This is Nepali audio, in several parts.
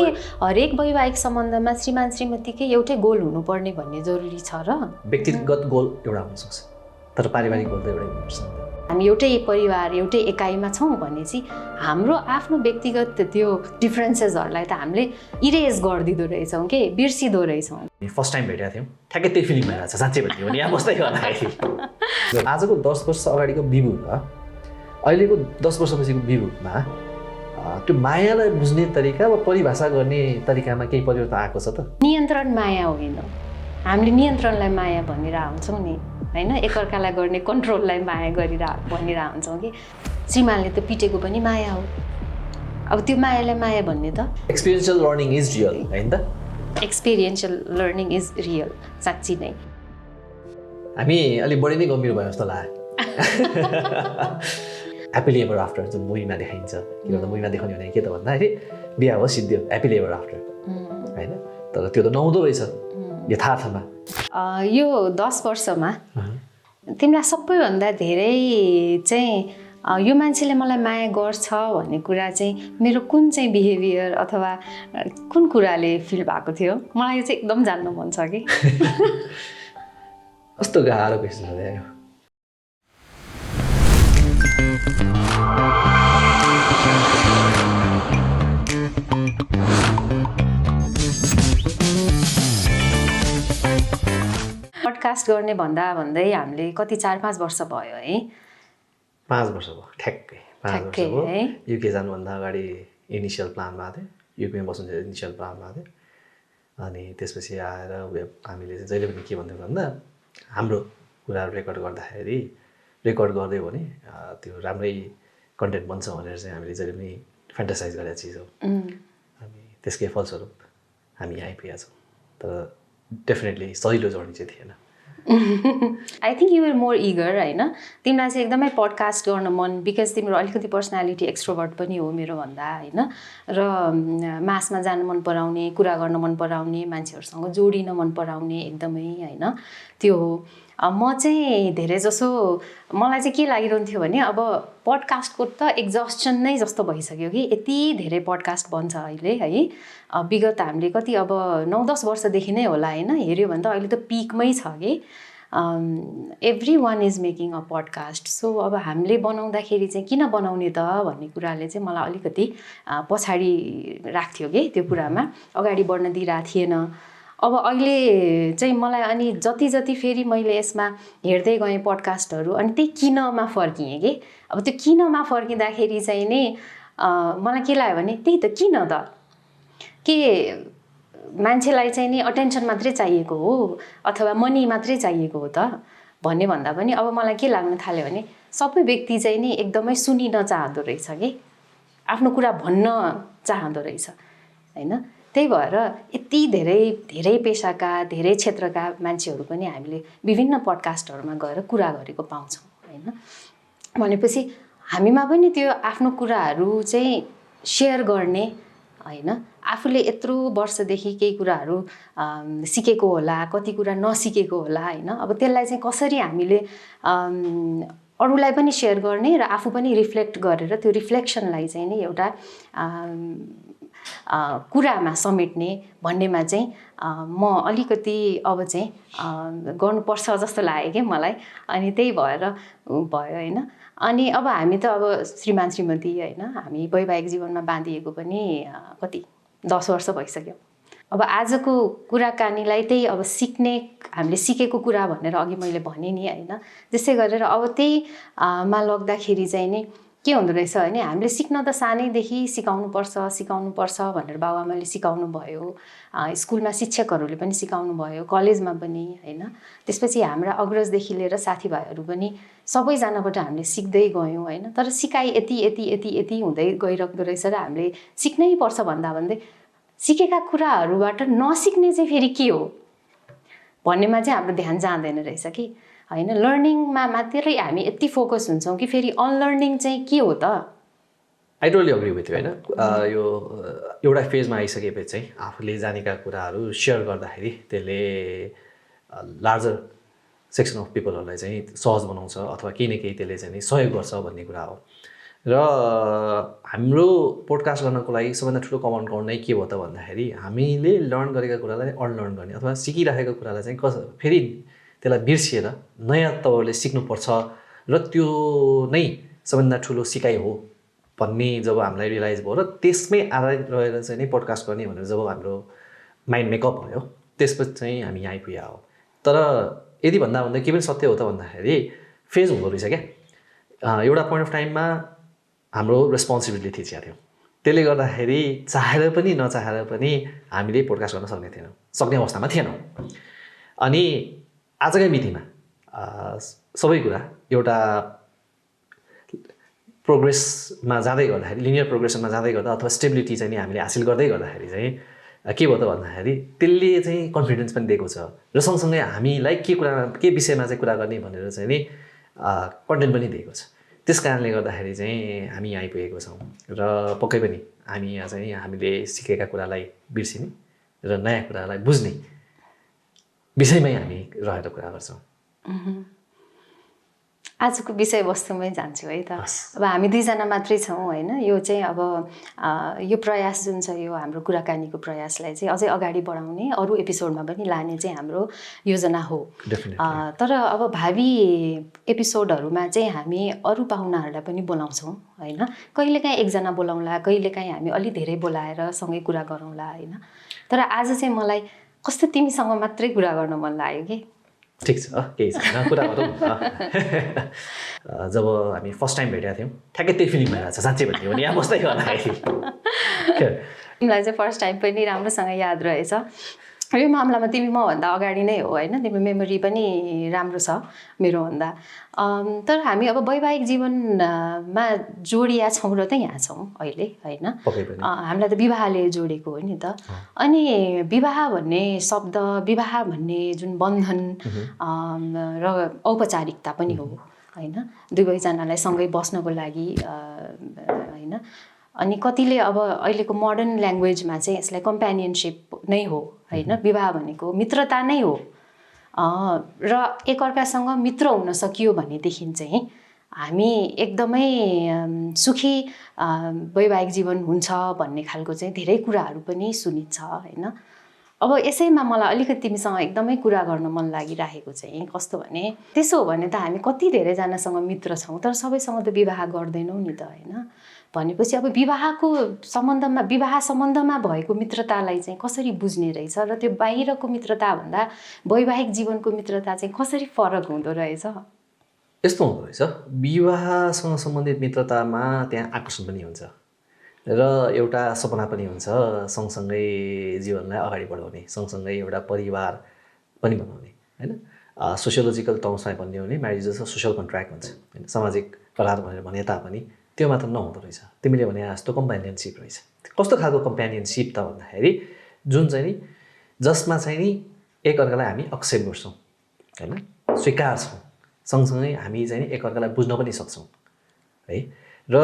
के हरेक वैवाहिक सम्बन्धमा श्रीमान श्रीमतीकै एउटै गोल हुनुपर्ने भन्ने जरुरी छ र? व्यक्तिगत गोल एउटा हुन सक्छ तर पारिवारिक गोल त एउटै हुनुपर्छ। हामी एउटै परिवार एउटै एकाइमा छौँ भने चाहिँ हाम्रो आफ्नो व्यक्तिगत त्यो डिफ्रेन्सेसहरूलाई त हामीले इरेज गरिदिँदो रहेछौँ कि बिर्सिँदो रहेछौँ। फर्स्ट टाइम भेटेका थियौँ ठ्याक्कै त्यही फिलिङ भइरहेको छ साँच्चै भन्यो भने यहाँ बस्दै गर्दाखेरि आजको 10 वर्ष अगाडिको विभु र अहिलेको 10 वर्षपछिको विभुमा त्यो मायालाई बुझ्ने तरिका वा परिभाषा गर्ने तरिकामा केही परिवर्तन आएको छ त? नियन्त्रण माया होइन, हामीले नियन्त्रणलाई माया भनिरह हुन्छौँ नि होइन, एकअर्कालाई गर्ने कन्ट्रोललाई माया भनिरह हुन्छौँ कि श्रीमानले त पिटेको पनि माया हो। अब त्यो मायालाई माया भन्ने त एक्सपिरियन्शियल लर्निङ इज रियल होइन त? Experiential learning is real. साँच्ची नै हामी अलि बढी नै गम्भीर भयो जस्तो लाग्यो। ह्याप्पिली एभर आफ्टर जुन मुभीमा देखाइन्छ, किन भन्दा मुभीमा देखाउने भने के त भन्दाखेरि बिहा हो सिद्धियो ह्याप्पिली एभर आफ्टर होइन, तर त्यो त नहुँदो रहेछ यथार्थमा। यो 10 वर्षमा तिमीलाई सबैभन्दा धेरै चाहिँ यो मान्छेले मलाई माया गर्छ भन्ने कुरा चाहिँ मेरो कुन चाहिँ बिहेभियर अथवा कुन कुराले फिल भएको थियो? मलाई यो चाहिँ एकदम जान्न मन छ कि। कस्तो गाह्रो क्वेसन हो यो। पडकास्ट गर्ने भन्दै हामीले कति 4-5 वर्ष भयो है? 5 वर्ष भयो ठ्याक्कै 5 वर्ष भयो। युके जानुभन्दा अगाडि इनिसियल प्लान भएको थियो, युकेमा बस्नु चाहिँ इनिसियल प्लान भएको थियो। अनि त्यसपछि आएर हामीले चाहिँ जहिले पनि के भन्थ्यौँ भन्दा हाम्रो कुराहरू रेकर्ड गर्दाखेरि रेकर्ड गरिदियो भने त्यो राम्रै कन्टेन्ट बन्छ भनेर चाहिँ हामीले जहिले पनि फ्यान्टासाइज गरेका चिज हो। अनि त्यसकै फलस्वरूप हामी यहाँ आइपुगेका छौँ, तर डेफिनेटली सजिलो जर्नी चाहिँ थिएन। I think you are more eager होइन, तिमीलाई चाहिँ एकदमै पडकास्ट गर्न मन बिकज तिम्रो अलिकति पर्सनालिटी एक्सट्रोभर्ट पनि हो मेरो भन्दा होइन, र मासमा जान मन पराउने, कुरा गर्न मन पराउने, मान्छेहरूसँग जोडिन मन पराउने एकदमै होइन त्यो हो। म चाहिँ धेरै जसो मलाई चाहिँ के लागिरहन्थ्यो भने अब पडकास्टको त एक्जस्टन नै जस्तो भइसक्यो कि यति धेरै पडकास्ट बन्छ अहिले है। विगत हामीले कति अब 9-10 वर्षदेखि नै होला होइन, हेऱ्यो भने त अहिले त पिकमै छ कि every one is making a podcast. So अब हामीले बनाउँदाखेरि चाहिँ किन बनाउने त भन्ने कुराले चाहिँ मलाई अलिकति पछाडि राख्थ्यो कि त्यो कुरामा अगाडि बढ्न दिइरहेको थिएन। अब अहिले चाहिँ मलाई अनि जति फेरि मैले यसमा हेर्दै गएँ पडकास्टहरू अनि त्यही किनमा फर्किएँ कि अब त्यो किनमा फर्किँदाखेरि चाहिँ नि मलाई के लाग्यो भने त्यही त किन त के मान्छेलाई चाहिँ नि अटेन्सन मात्रै चाहिएको हो अथवा मनी मात्रै चाहिएको हो त भन्ने भन्दा पनि अब मलाई के लाग्न थाल्यो भने सबै व्यक्ति चाहिँ नि एकदमै सुनिन चाहँदो रहेछ कि आफ्नो कुरा भन्न चाहँदो रहेछ होइन। त्यही भएर यति धेरै पेसाका धेरै क्षेत्रका मान्छेहरू पनि हामीले विभिन्न पडकास्टहरूमा गएर कुरा गरेको पाउँछौँ होइन। भनेपछि हामीमा पनि त्यो आफ्नो कुराहरू चाहिँ सेयर गर्ने होइन, आफूले यत्रो वर्षदेखि केही कुराहरू सिकेको होला, कति कुरा नसिकेको होला होइन, अब त्यसलाई चाहिँ कसरी हामीले अरूलाई पनि सेयर गर्ने र आफू पनि रिफ्लेक्ट गरेर त्यो रिफ्लेक्सनलाई चाहिँ नि एउटा कुरामा समेट्ने भन्नेमा चाहिँ म अलिकति अब चाहिँ गर्नुपर्छ जस्तो लाग्यो कि मलाई। अनि त्यही भएर भयो होइन। अनि अब हामी त अब श्रीमान श्रीमती होइन, हामी वैवाहिक जीवनमा बाँधिएको पनि कति 10 वर्ष भइसक्यो। अब आजको कुराकानीलाई त्यही अब हामीले सिकेको कुरा भनेर अघि मैले भने नि होइन, त्यसै गरेर अब त्यही मा लग्दाखेरि चाहिँ नि के हुँदो रहेछ भने हामीले सिक्न त सानैदेखि सिकाउनुपर्छ भनेर बाबुआमाले सिकाउनु भयो, स्कुलमा शिक्षकहरूले पनि सिकाउनु भयो, कलेजमा पनि होइन। त्यसपछि हाम्रा अग्रजदेखि लिएर साथीभाइहरू पनि सबैजनाबाट हामीले सिक्दै गयौँ होइन। तर सिकाइ यति हुँदै गइरहेको रहेछ र हामीले सिक्नै पर्छ भन्दै सिकेका कुराहरूबाट नसिक्ने चाहिँ फेरि के हो भन्नेमा चाहिँ हाम्रो ध्यान जाँदैन रहेछ कि होइन। लर्निङमा मात्रै हामी यति फोकस हुन्छौँ कि फेरि अनलर्निङ चाहिँ के हो त? I totally agree with you होइन। यो एउटा फेजमा आइसकेपछि चाहिँ आफूले जानेका कुराहरू सेयर गर्दाखेरि त्यसले लार्जर सेक्सन अफ पिपलहरूलाई चाहिँ सहज बनाउँछ अथवा केही न केही त्यसले चाहिँ सहयोग गर्छ भन्ने कुरा हो। र हाम्रो पोडकास्ट गर्नको लागि सबभन्दा ठुलो कमन ग्राउन्ड नै के भयो त भन्दाखेरि हामीले लर्न गरेका कुरालाई अनलर्न गर्ने अथवा सिकिराखेको कुरालाई चाहिँ फेरि त्यसलाई बिर्सिएर नयाँ तवरले सिक्नुपर्छ र त्यो नै सबभन्दा ठुलो सिकाइ हो भन्ने जब हामीलाई रियलाइज भयो र त्यसमै आधारित रहेर चाहिँ नै पोडकास्ट गर्ने भनेर जब हाम्रो माइन्ड मेकअप भयो त्यसपछि चाहिँ हामी यहाँ आइपुगेका हो। तर यदि भन्दा के पनि सत्य हो त भन्दाखेरि फेज हुँदो रहेछ क्या। एउटा पोइन्ट अफ टाइममा हाम्रो रेस्पोन्सिबिलिटी थिचिएको थियो, त्यसले गर्दाखेरि चाहेर पनि नचाहेर पनि हामीले पोडकास्ट गर्न सक्ने अवस्थामा थिएनौँ। अनि आजकै मितिमा सबै कुरा एउटा प्रोग्रेसमा जाँदै गर्दाखेरि लिनियर प्रोग्रेसनमा जाँदै गर्दा अथवा स्टेबिलिटी चाहिँ हामीले हासिल गर्दै गर्दाखेरि चाहिँ के भयो त भन्दाखेरि त्यसले चाहिँ कन्फिडेन्स पनि दिएको छ र सँगसँगै हामीलाई के विषयमा चाहिँ कुरा गर्ने भनेर चाहिँ नि कन्टेन्ट पनि दिएको छ। त्यस कारणले गर्दाखेरि चाहिँ हामी यहाँ आइपुगेको छौँ र पक्कै पनि हामी यहाँ चाहिँ हामीले सिकेका कुरालाई बिर्सिने र नयाँ कुरालाई बुझ्ने विषयमै हामी रहेर कुरा गर्छौँ। आजको विषयवस्तुमै जान्छु है त। अब हामी दुईजना मात्रै छौँ होइन, यो चाहिँ अब यो प्रयास जुन छ यो हाम्रो कुराकानीको प्रयासलाई चाहिँ अझै अगाडि बढाउने अरू एपिसोडमा पनि लाने चाहिँ हाम्रो योजना हो। तर अब भावी एपिसोडहरूमा चाहिँ हामी अरू पाहुनाहरूलाई पनि बोलाउँछौँ होइन, कहिलेकाहीँ एकजना बोलाउँला, कहिलेकाहीँ हामी अलि धेरै बोलाएर सँगै कुरा गरौँला होइन। तर आज चाहिँ मलाई कस्तो तिमीसँग मात्रै कुरा गर्न मन लाग्यो कि। ठिक छ, केही छैन, कुरा गरौँ। जब हामी फर्स्ट टाइम भेटेका थियौँ ठ्याक्कै त्यही फिलिङ भइरहेको छ साँच्चै भन्यो भने यहाँ बस्दै गर्दाखेरि। तिमीलाई चाहिँ फर्स्ट टाइम पनि राम्रोसँग याद रहेछ। यो मामलामा तिमी मभन्दा अगाडि नै हो होइन, तिम्रो मेमोरी पनि राम्रो छ मेरोभन्दा। तर हामी अब वैवाहिक जीवनमा जोडिया छौँ र त यहाँ छौँ अहिले होइन। हामीलाई त विवाहले जोडेको हो नि त। अनि विवाह भन्ने शब्द, विवाह भन्ने जुन बन्धन र औपचारिकता पनि हो होइन, दुवैजनालाई सँगै बस्नको लागि होइन। अनि कतिले अब अहिलेको मोडर्न ल्याङ्ग्वेजमा चाहिँ यसलाई कम्पेनियनसिप नै हो होइन, विवाह भनेको मित्रता नै हो र एकअर्कासँग मित्र हुन सकियो भनेदेखि चाहिँ हामी एकदमै सुखी वैवाहिक जीवन हुन्छ भन्ने खालको चाहिँ धेरै कुराहरू पनि सुनिन्छ होइन। अब यसैमा मलाई अलिकति तिमीसँग एकदमै कुरा गर्न मन लागिरहेको चाहिँ कस्तो भने, त्यसो हो भने त हामी कति धेरैजनासँग मित्र छौँ तर सबैसँग त विवाह गर्दैनौँ नि त होइन। भनेपछि अब विवाह सम्बन्धमा भएको मित्रतालाई चाहिँ कसरी बुझ्ने रहेछ र त्यो बाहिरको मित्रताभन्दा वैवाहिक जीवनको मित्रता चाहिँ कसरी फरक हुँदो रहेछ। यस्तो हुँदो रहेछ, विवाहसँग सम्बन्धित मित्रतामा त्यहाँ आकर्षण पनि हुन्छ र एउटा सपना पनि हुन्छ सँगसँगै जीवनलाई अगाडि बढाउने, सँगसँगै एउटा परिवार पनि बनाउने होइन। सोसियोलोजिकल टर्म्समा भन्ने हो भने म्यारिज जस्तो सोसियल कन्ट्र्याक्ट हुन्छ होइन, सामाजिक करार भनेर भने तापनि त्यो मात्र नहुँदो रहेछ। तिमीले भने जस्तो कम्पेनियनसिप रहेछ। कस्तो खालको कम्पेनियनसिप त भन्दाखेरि जुन चाहिँ नि जसमा चाहिँ नि एकअर्कालाई हामी एक्सेप्ट गर्छौँ होइन, स्वीकार्छौँ, सँगसँगै हामी चाहिँ नि एकअर्कालाई बुझ्न पनि सक्छौँ है। र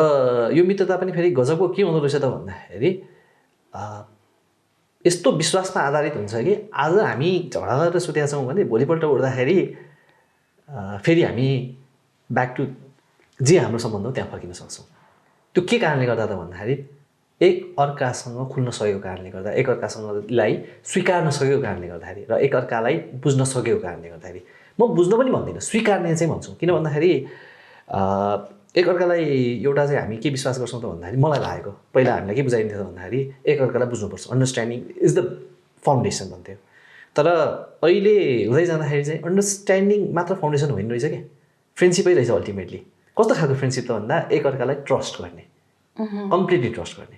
यो मित्रता पनि फेरि गजबको के हुँदो रहेछ त भन्दाखेरि यस्तो विश्वासमा आधारित हुन्छ कि आज हामी झगडा गरेर सुतेका छौँ भने भोलिपल्ट उठ्दाखेरि फेरि हामी ब्याक टु जे हाम्रो सम्बन्ध हो त्यहाँ फर्किन सक्छौँ। त्यो के कारणले गर्दा त भन्दाखेरि एक अर्कासँग खुल्न सकेको कारणले गर्दा, एक अर्कासँगलाई स्वीकार्न सकेको कारणले गर्दाखेरि र एक अर्कालाई बुझ्न सकेको कारणले गर्दाखेरि। म बुझ्न पनि भन्दिनँ, स्वीकार्ने चाहिँ भन्छु। किन भन्दाखेरि एक अर्कालाई एउटा चाहिँ हामी के विश्वास गर्छौँ त भन्दाखेरि मलाई लागेको पहिला हामीलाई के बुझाइन्थ्यो त भन्दाखेरि एक अर्कालाई बुझ्नुपर्छ, अन्डरस्ट्यान्डिङ इज द फाउन्डेसन भन्थ्यो। तर अहिले हुँदै जाँदाखेरि चाहिँ अन्डरस्ट्यान्डिङ मात्र फाउन्डेसन होइन रहेछ क्या, फ्रेन्डसिपै रहेछ अल्टिमेटली। कस्तो खालको फ्रेन्डसिप त भन्दा एक अर्कालाई ट्रस्ट गर्ने, कम्प्लिटली ट्रस्ट गर्ने।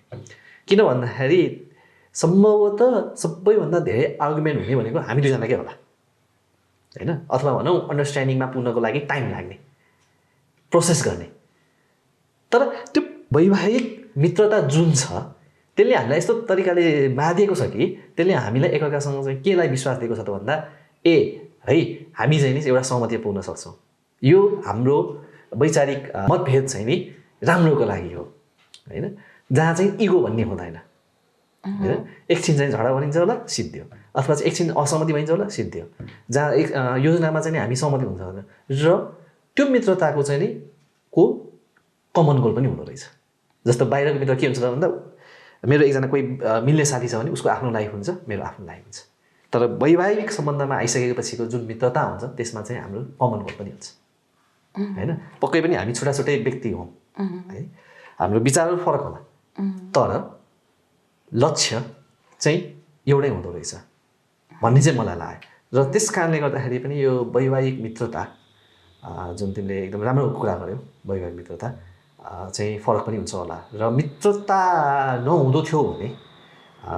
किन भन्दाखेरि सम्भवतः सबैभन्दा धेरै आर्गुमेन्ट हुने भनेको हामी दुईजनाकै होला होइन, अथवा भनौँ अन्डरस्ट्यान्डिङमा पुग्नको लागि टाइम लाग्ने, प्रोसेस गर्ने। तर त्यो वैवाहिक मित्रता जुन छ त्यसले हामीलाई यस्तो तरिकाले बाँधिएको छ कि त्यसले हामीलाई एकअर्कासँग चाहिँ केलाई विश्वास दिएको छ त भन्दा है हामी चाहिँ नि एउटा सहमति पुग्न सक्छौँ, यो हाम्रो वैचारिक मतभेद चाहिँ नि राम्रोको लागि हो होइन, जहाँ चाहिँ इगो भन्ने हुँदैन होइन। एकछिन चाहिँ झगडा भनिन्छ होला सिद्धियो, अथवा चाहिँ एकछिन असहमति भइन्छ होला सिद्धियो, जहाँ एक योजनामा चाहिँ नि हामी सहमति हुन्छ र त्यो मित्रताको चाहिँ नि को कमन गोल पनि हुँदो रहेछ। जस्तो बाहिरको मित्र के हुन्छ भन्दा मेरो एकजना कोही मिल्ने साथी छ भने उसको आफ्नो लाइफ हुन्छ, मेरो आफ्नो लाइफ हुन्छ। तर वैवाहिक सम्बन्धमा आइसकेपछिको जुन मित्रता हुन्छ त्यसमा चाहिँ हाम्रो कमन गोल पनि हुन्छ होइन। पक्कै पनि हामी छुट्टा छुट्टै व्यक्ति हौँ है, हाम्रो विचारहरू फरक होला, तर लक्ष्य चाहिँ एउटै हुँदो रहेछ भन्ने चाहिँ मलाई लाग्यो। र त्यस कारणले गर्दाखेरि पनि यो वैवाहिक मित्रता जुन तिमीले एकदम राम्रो कुरा गर्यौ, वैवाहिक मित्रता चाहिँ फरक पनि हुन्छ होला। र मित्रता नहुँदो थियो भने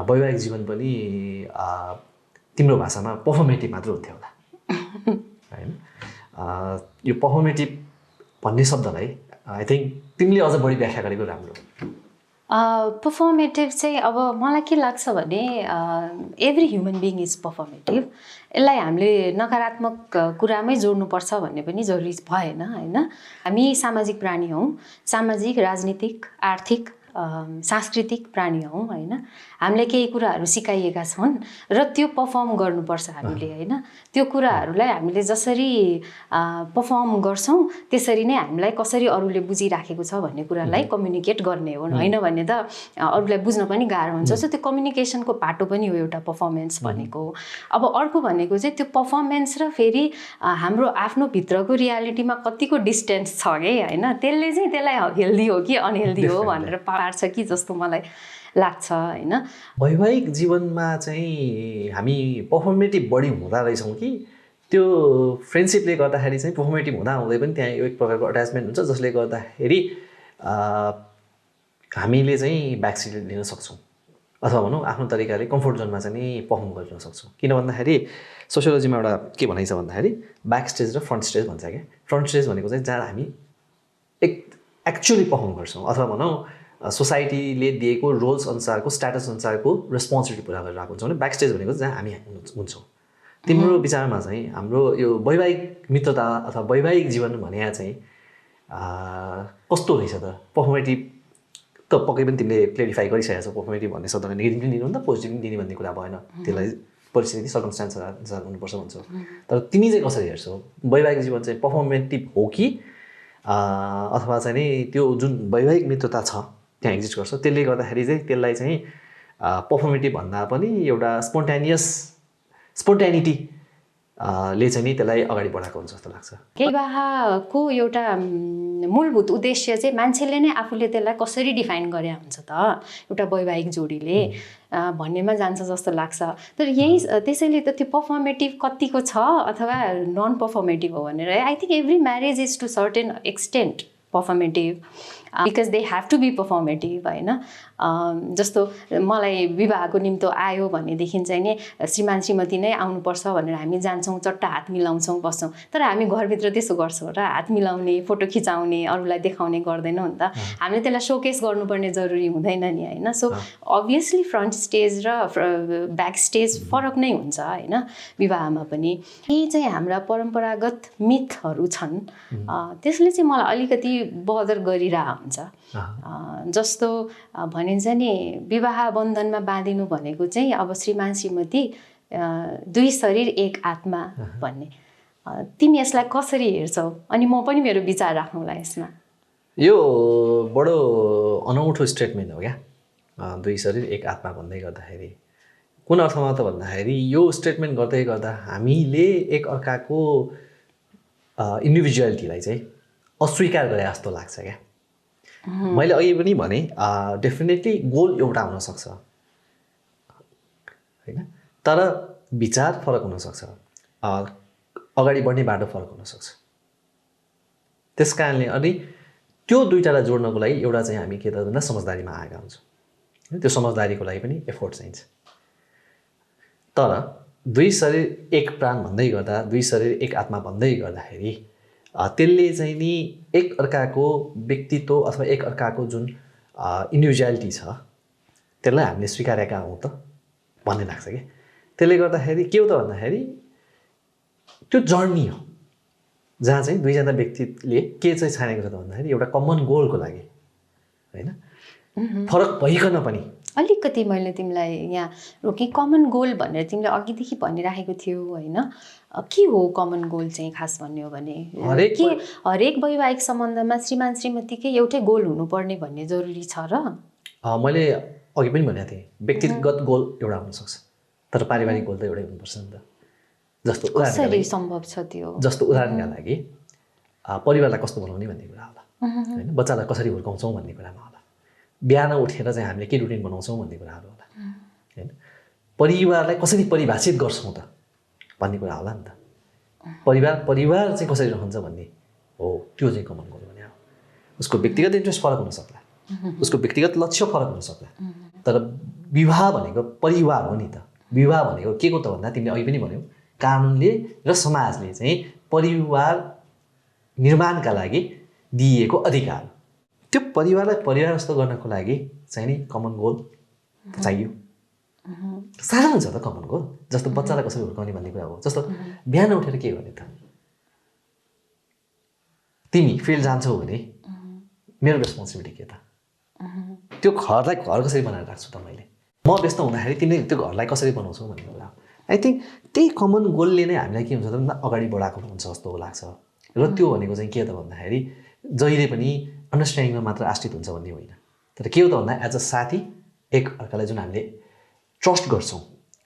वैवाहिक जीवन पनि तिम्रो भाषामा पर्फर्मेटिभ मात्र हुन्थ्यो होला होइन। यो पर्फर्मेटिभ भन्ने शब्दलाई आई थिङ्क तिमीले अझ बढी व्याख्या गरेको राम्रो। पर्फर्मेटिभ चाहिँ अब मलाई के लाग्छ भने एभ्री ह्युमन बिइङ इज पर्फर्मेटिभ। यसलाई हामीले नकारात्मक कुरामै जोड्नुपर्छ भन्ने पनि जरुरी भएन होइन। हामी सामाजिक प्राणी हौँ, सामाजिक, राजनीतिक, आर्थिक, सांस्कृतिक प्राणी हौँ होइन। हामीले केही कुराहरू सिकाइएका छन् र त्यो पर्फर्म गर्नुपर्छ हामीले होइन। त्यो कुराहरूलाई हामीले जसरी पर्फर्म गर्छौँ त्यसरी नै हामीलाई कसरी अरूले बुझिराखेको छ भन्ने कुरालाई कम्युनिकेट गर्ने हो, होइन भने त अरूलाई बुझ्न पनि गाह्रो हुन्छ। सो त्यो कम्युनिकेसनको पाटो पनि हो एउटा पर्फर्मेन्स भनेको। अब अर्को भनेको चाहिँ त्यो पर्फर्मेन्स र फेरि हाम्रो आफ्नो भित्रको रियालिटीमा कतिको डिस्टेन्स छ कि होइन, त्यसले चाहिँ त्यसलाई हेल्दी हो कि अनहेल्दी हो भनेर पार्छ कि जस्तो मलाई लाग्छ होइन। वैवाहिक जीवनमा चाहिँ हामी पर्फर्मेटिभ बढी हुँदा रहेछौँ कि त्यो फ्रेन्डसिपले गर्दाखेरि चाहिँ पर्फर्मेटिभ हुँदा हुँदै पनि त्यहाँ एक प्रकारको अट्याचमेन्ट हुन्छ जसले गर्दाखेरि हामीले चाहिँ ब्याकसिट लिन सक्छौँ अथवा भनौँ आफ्नो तरिकाले कम्फोर्ट जोनमा चाहिँ नि पर्फर्म गर्न सक्छौँ। किन भन्दाखेरि सोसियोलोजीमा एउटा के भनाइ छ भन्दाखेरि ब्याक स्टेज र फ्रन्ट स्टेज भन्छ क्या। फ्रन्ट स्टेज भनेको चाहिँ जहाँ हामी एक्चुअली पर्फर्म गर्छौँ अथवा भनौँ सोसाइटीले दिएको रोल्स अनुसारको स्ट्याटस अनुसारको रेस्पोन्सिबिलिटी पुरा गरिरहेको हुन्छौँ भने ब्याक स्टेज भनेको जहाँ हामी हुन्छौँ। तिम्रो विचारमा चाहिँ हाम्रो यो वैवाहिक मित्रता अथवा वैवाहिक जीवन भने चाहिँ कस्तो रहेछ त? पर्फर्मेटिभ त पक्कै पनि तिमीले क्लियरिफाई गरिसकेको छौ, पर्फर्मेटिभ भन्ने शब्दलाई नेगेटिभ पनि दिनु नि त पोजिटिभ पनि दिने भन्ने कुरा भएन, त्यसलाई परिस्थिति सर्कमस्टान्स अनुसार हुनुपर्छ भन्छौ। तर तिमी चाहिँ कसरी हेर्छौ वैवाहिक जीवन चाहिँ पर्फर्मेटिभ हो कि अथवा चाहिँ नि त्यो जुन वैवाहिक मित्रता छ त्यहाँ एक्जिस्ट गर्छ त्यसले गर्दाखेरि चाहिँ त्यसलाई चाहिँ पर्फर्मेटिभ भन्दा पनि एउटा स्पोन्टेनिटी ले चाहिँ नि त्यसलाई अगाडि बढाएको हुन्छ जस्तो लाग्छ। विवाहको एउटा मूलभूत उद्देश्य चाहिँ मान्छेले नै आफूले त्यसलाई कसरी डिफाइन गरे हुन्छ त एउटा वैवाहिक जोडीले भन्नेमा जान्छ जस्तो लाग्छ। तर यही त्यसैले त त्यो पर्फर्मेटिभ कतिको छ अथवा नन पर्फर्मेटिभ हो भनेर I think every marriage is to certain extent performative because they have to be performative होइन। जस्तो मलाई विवाहको निम्तो आयो भनेदेखि चाहिँ नि श्रीमान श्रीमती नै आउनुपर्छ भनेर हामी जान्छौँ, चट्टा हात मिलाउँछौँ, बस्छौँ। तर हामी घरभित्र त्यसो गर्छौँ र हात मिलाउने, फोटो खिचाउने, अरूलाई देखाउने गर्दैनौँ नि त। हामीले त्यसलाई सोकेस गर्नुपर्ने जरुरी हुँदैन नि होइन। सो अभियसली फ्रन्ट स्टेज र ब्याक स्टेज फरक नै हुन्छ होइन विवाहमा पनि। यही चाहिँ हाम्रा परम्परागत मिथहरू छन् त्यसले चाहिँ मलाई अलिकति बदर गरिरहेको हुन्छ। जस्तो भनिन्छ नि विवाह बन्धनमा बाँधिनु भनेको चाहिँ अब श्रीमान श्रीमती दुई शरीर एक आत्मा भन्ने। तिमी यसलाई कसरी हेर्छौ? अनि म पनि मेरो विचार राख्नुलाई यसमा। यो बडो अनौठो स्टेटमेन्ट हो क्या, दुई शरीर एक आत्मा भन्दै गर्दाखेरि। कुन अर्थमा त भन्दाखेरि यो स्टेटमेन्ट गर्दै गर्दा हामीले एक अर्काको इन्डिभिजुअलिटीलाई चाहिँ अस्वीकार गरे जस्तो लाग्छ क्या। मैले अघि पनि भने डेफिनेटली गोल एउटा हुनसक्छ होइन, तर विचार फरक हुनसक्छ, अगाडि बढ्ने बाटो फरक हुनसक्छ। त्यस कारणले अनि त्यो दुईटालाई जोड्नको लागि एउटा चाहिँ हामी के त भन्दा समझदारीमा आएका हुन्छौँ। त्यो समझदारीको लागि पनि एफोर्ट चाहिन्छ। तर दुई शरीर एक प्राण भन्दै गर्दा, दुई शरीर एक आत्मा भन्दै गर्दाखेरि त्यसले चाहिँ नि एक अर्काको व्यक्तित्व अथवा एक अर्काको जुन इन्डिभिजुअलिटी छ त्यसलाई हामीले स्वीकारेका हौँ त भन्ने लाग्छ कि। त्यसले गर्दाखेरि के हो त भन्दाखेरि त्यो जर्नी हो जहाँ चाहिँ दुईजना व्यक्तिले के चाहिँ छानेको छ त भन्दाखेरि एउटा कमन गोलको लागि होइन, फरक भइकन पनि अलिकति मैले तिमीलाई यहाँ रोकेँ कमन गोल भनेर तिमीले अघिदेखि भनिराखेको थियौ होइन के हो कमन गोल चाहिँ खास भन्ने हो भने के हरेक वैवाहिक सम्बन्धमा श्रीमान श्रीमतीकै एउटै गोल हुनुपर्ने भन्ने जरुरी छ र मैले अघि पनि भनेको थिएँ व्यक्तिगत गोल एउटा हुनसक्छ तर पारिवारिक गोल त एउटै हुनुपर्छ नि त जस्तो कसरी सम्भव छ त्यो जस्तो उदाहरणका लागि परिवारलाई कस्तो बनाउने भन्ने कुरा होला होइन बच्चालाई कसरी हुर्काउँछौँ भन्ने कुरामा होला बिहान उठेर चाहिँ हामीले के रुटिन बनाउँछौँ भन्ने कुराहरू होला होइन परिवारलाई कसरी परिभाषित गर्छौँ त भन्ने कुरा होला नि त परिवार चाहिँ कसरी रहन्छ भन्ने हो त्यो चाहिँ कमन गोल भने हो उसको व्यक्तिगत इन्ट्रेस्ट फरक हुन सक्ला उसको व्यक्तिगत लक्ष्य फरक हुन सक्ला तर विवाह भनेको परिवार हो नि त विवाह भनेको के को त भन्दा तिमीले अघि पनि भन्यौ कानुनले र समाजले चाहिँ परिवार निर्माणका लागि दिएको अधिकार त्यो परिवारलाई परिवार जस्तो गर्नको लागि चाहिँ नि कमन गोल चाहियो सानो हुन्छ त कमन गोल जस्तो बच्चालाई कसरी हुर्काउने भन्ने कुरा हो जस्तो बिहान उठेर के गर्ने त तिमी फिल्ड जान्छौ भने मेरो रेस्पोन्सिबिलिटी के त त्यो घरलाई घर कसरी बनाएर राख्छु त मैले म व्यस्त हुँदाखेरि तिमीले त्यो घरलाई कसरी बनाउँछौ भन्ने कुरा आई थिङ्क त्यही कमन गोलले नै हामीलाई के हुन्छ त अगाडि बढाएको हुन्छ जस्तो लाग्छ र त्यो भनेको चाहिँ के त भन्दाखेरि जहिले पनि अन्डरस्ट्यान्डिङमा मात्र आश्रित हुन्छ भन्ने होइन तर के हो त भन्दा एज अ साथी एक अर्कालाई जुन हामीले ट्रस्ट गर्छौँ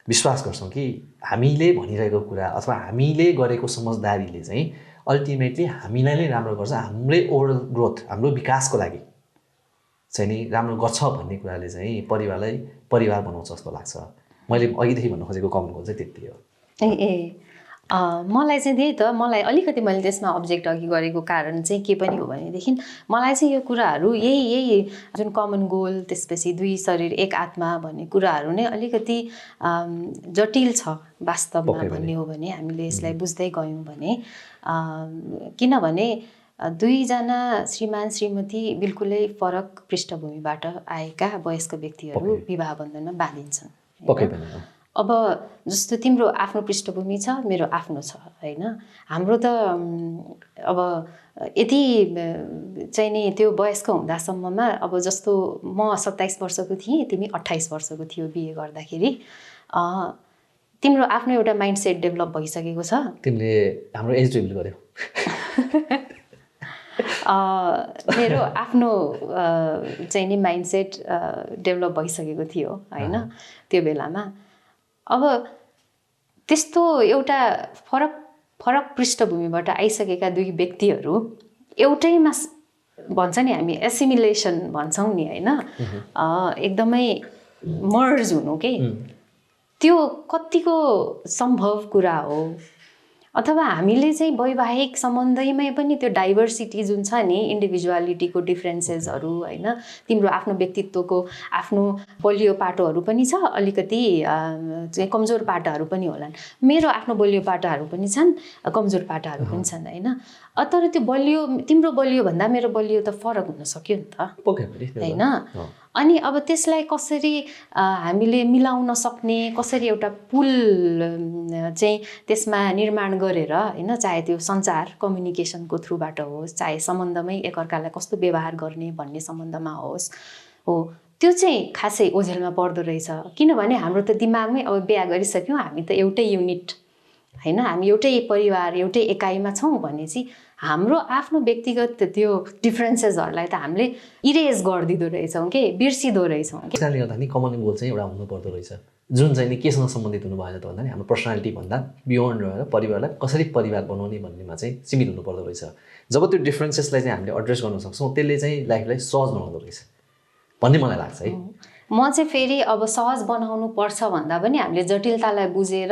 विश्वास गर्छौँ कि हामीले भनिरहेको कुरा अथवा हामीले गरेको समझदारीले चाहिँ अल्टिमेटली हामीलाई नै राम्रो गर्छ हाम्रै ओभरअल ग्रोथ हाम्रो विकासको लागि चाहिँ नि राम्रो गर्छ भन्ने कुराले चाहिँ परिवारलाई परिवार बनाउँछ जस्तो लाग्छ मैले अघिदेखि भन्न खोजेको कमन गोल चाहिँ त्यति हो मलाई चाहिँ त्यही त मलाई अलिकति मैले त्यसमा अब्जेक्ट अघि गरेको कारण चाहिँ के पनि हो भनेदेखि मलाई चाहिँ यो कुराहरू यही जुन कमन गोल त्यसपछि दुई शरीर एक आत्मा भन्ने कुराहरू नै अलिकति जटिल छ वास्तवमा भन्ने हो भने हामीले यसलाई बुझ्दै गयौँ भने किनभने दुईजना श्रीमान श्रीमती बिल्कुलै फरक पृष्ठभूमिबाट आएका वयस्क व्यक्तिहरू विवाह बन्धनमा बाँधिन्छन् अब जस्तो तिम्रो आफ्नो पृष्ठभूमि छ मेरो आफ्नो छ होइन हाम्रो त अब यति चाहिँ नि त्यो वयस्क हुँदासम्ममा अब जस्तो म 27 वर्षको थिएँ तिमी 28 वर्षको थियो बिहे गर्दाखेरि तिम्रो आफ्नो एउटा माइन्डसेट डेभलप भइसकेको छ तिमीले हाम्रो एज रिभिल गर्यौ मेरो आफ्नो चाहिँ नि माइन्डसेट डेभलप भइसकेको थियो होइन त्यो बेलामा अब त्यस्तो एउटा फरक पृष्ठभूमिबाट आइसकेका दुई व्यक्तिहरू एउटैमा भन्छ नि हामी एसिमिलेसन भन्छौँ नि होइन एकदमै मर्ज हुनु के त्यो कतिको सम्भव कुरा हो अथवा हामीले चाहिँ वैवाहिक सम्बन्धैमै पनि त्यो डाइभर्सिटी जुन छ नि इन्डिभिजुअलिटीको डिफ्रेन्सेसहरू होइन तिम्रो आफ्नो व्यक्तित्वको आफ्नो बलियो पाटोहरू पनि छ अलिकति चाहिँ कमजोर पाटाहरू पनि होलान् मेरो आफ्नो बलियो पाटाहरू पनि छन् कमजोर पाटाहरू पनि छन् होइन तर त्यो बलियो तिम्रो बलियो भन्दा मेरो बलियो त फरक हुन सक्यो नि त होइन अनि अब त्यसलाई कसरी हामीले मिलाउन सक्ने कसरी एउटा पुल चाहिँ त्यसमा निर्माण गरेर होइन चाहे त्यो सञ्चार कम्युनिकेसनको थ्रुबाट होस् चाहे सम्बन्धमै एकअर्कालाई कस्तो व्यवहार गर्ने भन्ने सम्बन्धमा होस् हो त्यो चाहिँ खासै ओझेलमा पर्दो रहेछ किनभने हाम्रो त दिमागमै अब बिहा गरिसक्यौँ हामी त एउटै युनिट होइन हामी एउटै परिवार एउटै एकाइमा छौँ भनेपछि हाम्रो आफ्नो व्यक्तिगत त्यो डिफ्रेन्सेसहरूलाई त हामीले इरेज गरिदिँदो रहेछौँ कि बिर्सिँदो रहेछौँ कि त्यसले गर्दा नि कमन गोल चाहिँ एउटा हुनुपर्दो रहेछ जुन चाहिँ नि केसँग सम्बन्धित हुनु भएन त भन्दा नि हाम्रो पर्सनालिटी भन्दा बियोन्ड रहेर परिवारलाई कसरी परिवार बनाउने भन्नेमा चाहिँ सीमित हुनुपर्दो रहेछ जब त्यो डिफ्रेन्सेसलाई चाहिँ हामीले एड्रेस गर्न सक्छौँ त्यसले चाहिँ लाइफलाई सहज बनाउँदो रहेछ भन्ने मलाई लाग्छ है म चाहिँ फेरि अब सहज बनाउनु पर्छ भन्दा पनि हामीले जटिलतालाई बुझेर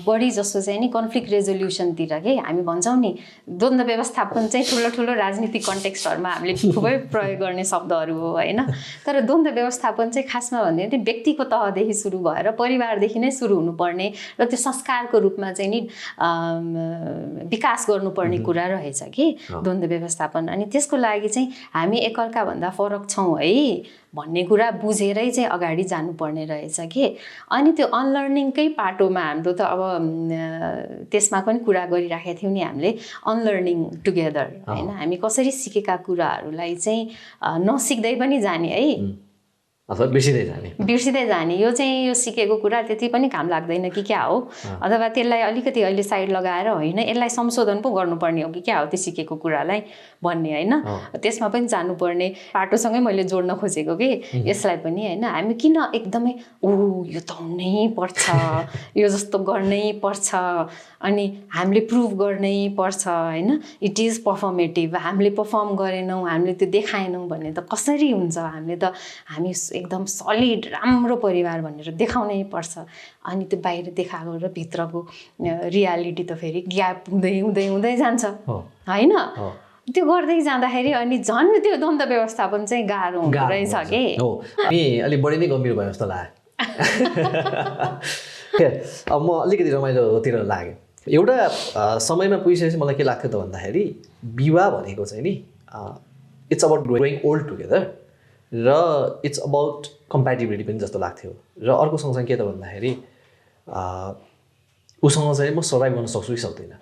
बढी जस्तो चाहिँ नि कन्फ्लिक्ट रेजोल्युसनतिर के हामी भन्छौँ नि द्वन्द्व व्यवस्थापन चाहिँ ठुलो राजनीतिक कन्टेक्स्टहरूमा हामीले खुबै प्रयोग गर्ने शब्दहरू हो होइन तर द्वन्द्व व्यवस्थापन चाहिँ खासमा भन्ने व्यक्तिको तहदेखि सुरु भएर परिवारदेखि नै सुरु हुनुपर्ने र त्यो संस्कारको रूपमा चाहिँ नि विकास गर्नुपर्ने कुरा रहेछ कि द्वन्द्व व्यवस्थापन अनि त्यसको लागि चाहिँ हामी एकअर्काभन्दा फरक छौँ है भन्ने कुरा बुझेरै चाहिँ अगाडि जानुपर्ने रहेछ कि अनि त्यो अनलर्निङकै पाटोमा हाम्रो त अब त्यसमा पनि कुरा गरिराखेका थियौँ नि हामीले अनलर्निङ टुगेदर होइन हामी कसरी सिकेका कुराहरूलाई चाहिँ नसिक्दै पनि जाने है अथवा बिर्सिँदै जाने यो चाहिँ यो सिकेको कुरा त्यति पनि काम लाग्दैन कि क्या हो, अथवा त्यसलाई अलिकति अहिले साइड लगाएर होइन यसलाई संशोधन पो गर्नुपर्ने हो कि क्या हो त्यो सिकेको कुरालाई भन्ने होइन, त्यसमा पनि जानुपर्ने पाटोसँगै मैले जोड्न खोजेको कि यसलाई पनि होइन। हामी किन एकदमै यो त हुनै पर्छ, यो जस्तो गर्नै पर्छ, अनि हामीले प्रुभ गर्नै पर्छ होइन, इट इज पर्फर्मेटिभ, हामीले पर्फर्म गरेनौँ, हामीले त्यो देखाएनौँ भन्ने त कसरी हुन्छ। हामी एकदम सलिड राम्रो परिवार भनेर देखाउनै पर्छ, अनि त्यो बाहिर देखाएको र भित्रको रियालिटी त फेरि ग्याप हुँदै हुँदै हुँदै जान्छ होइन। त्यो गर्दै जाँदाखेरि अनि झन् त्यो द्वन्द्व व्यवस्थापन चाहिँ गाह्रो हुँदो रहेछ कि अलिक बढी नै गम्भीर भयो जस्तो लाग्यो। अब म अलिकति रमाइलोतिर लागेँ। एउटा समयमा पुगिसकेपछि मलाई के लाग्थ्यो त भन्दाखेरि विवाह भनेको चाहिँ नि it's about growing old together र इट्स अबाउट कम्प्याटिबिलिटी पनि जस्तो लाग्थ्यो। र अर्को सँगसँगै के त भन्दाखेरि उसँग चाहिँ म सर्भाइभ गर्न सक्छु कि सक्दैन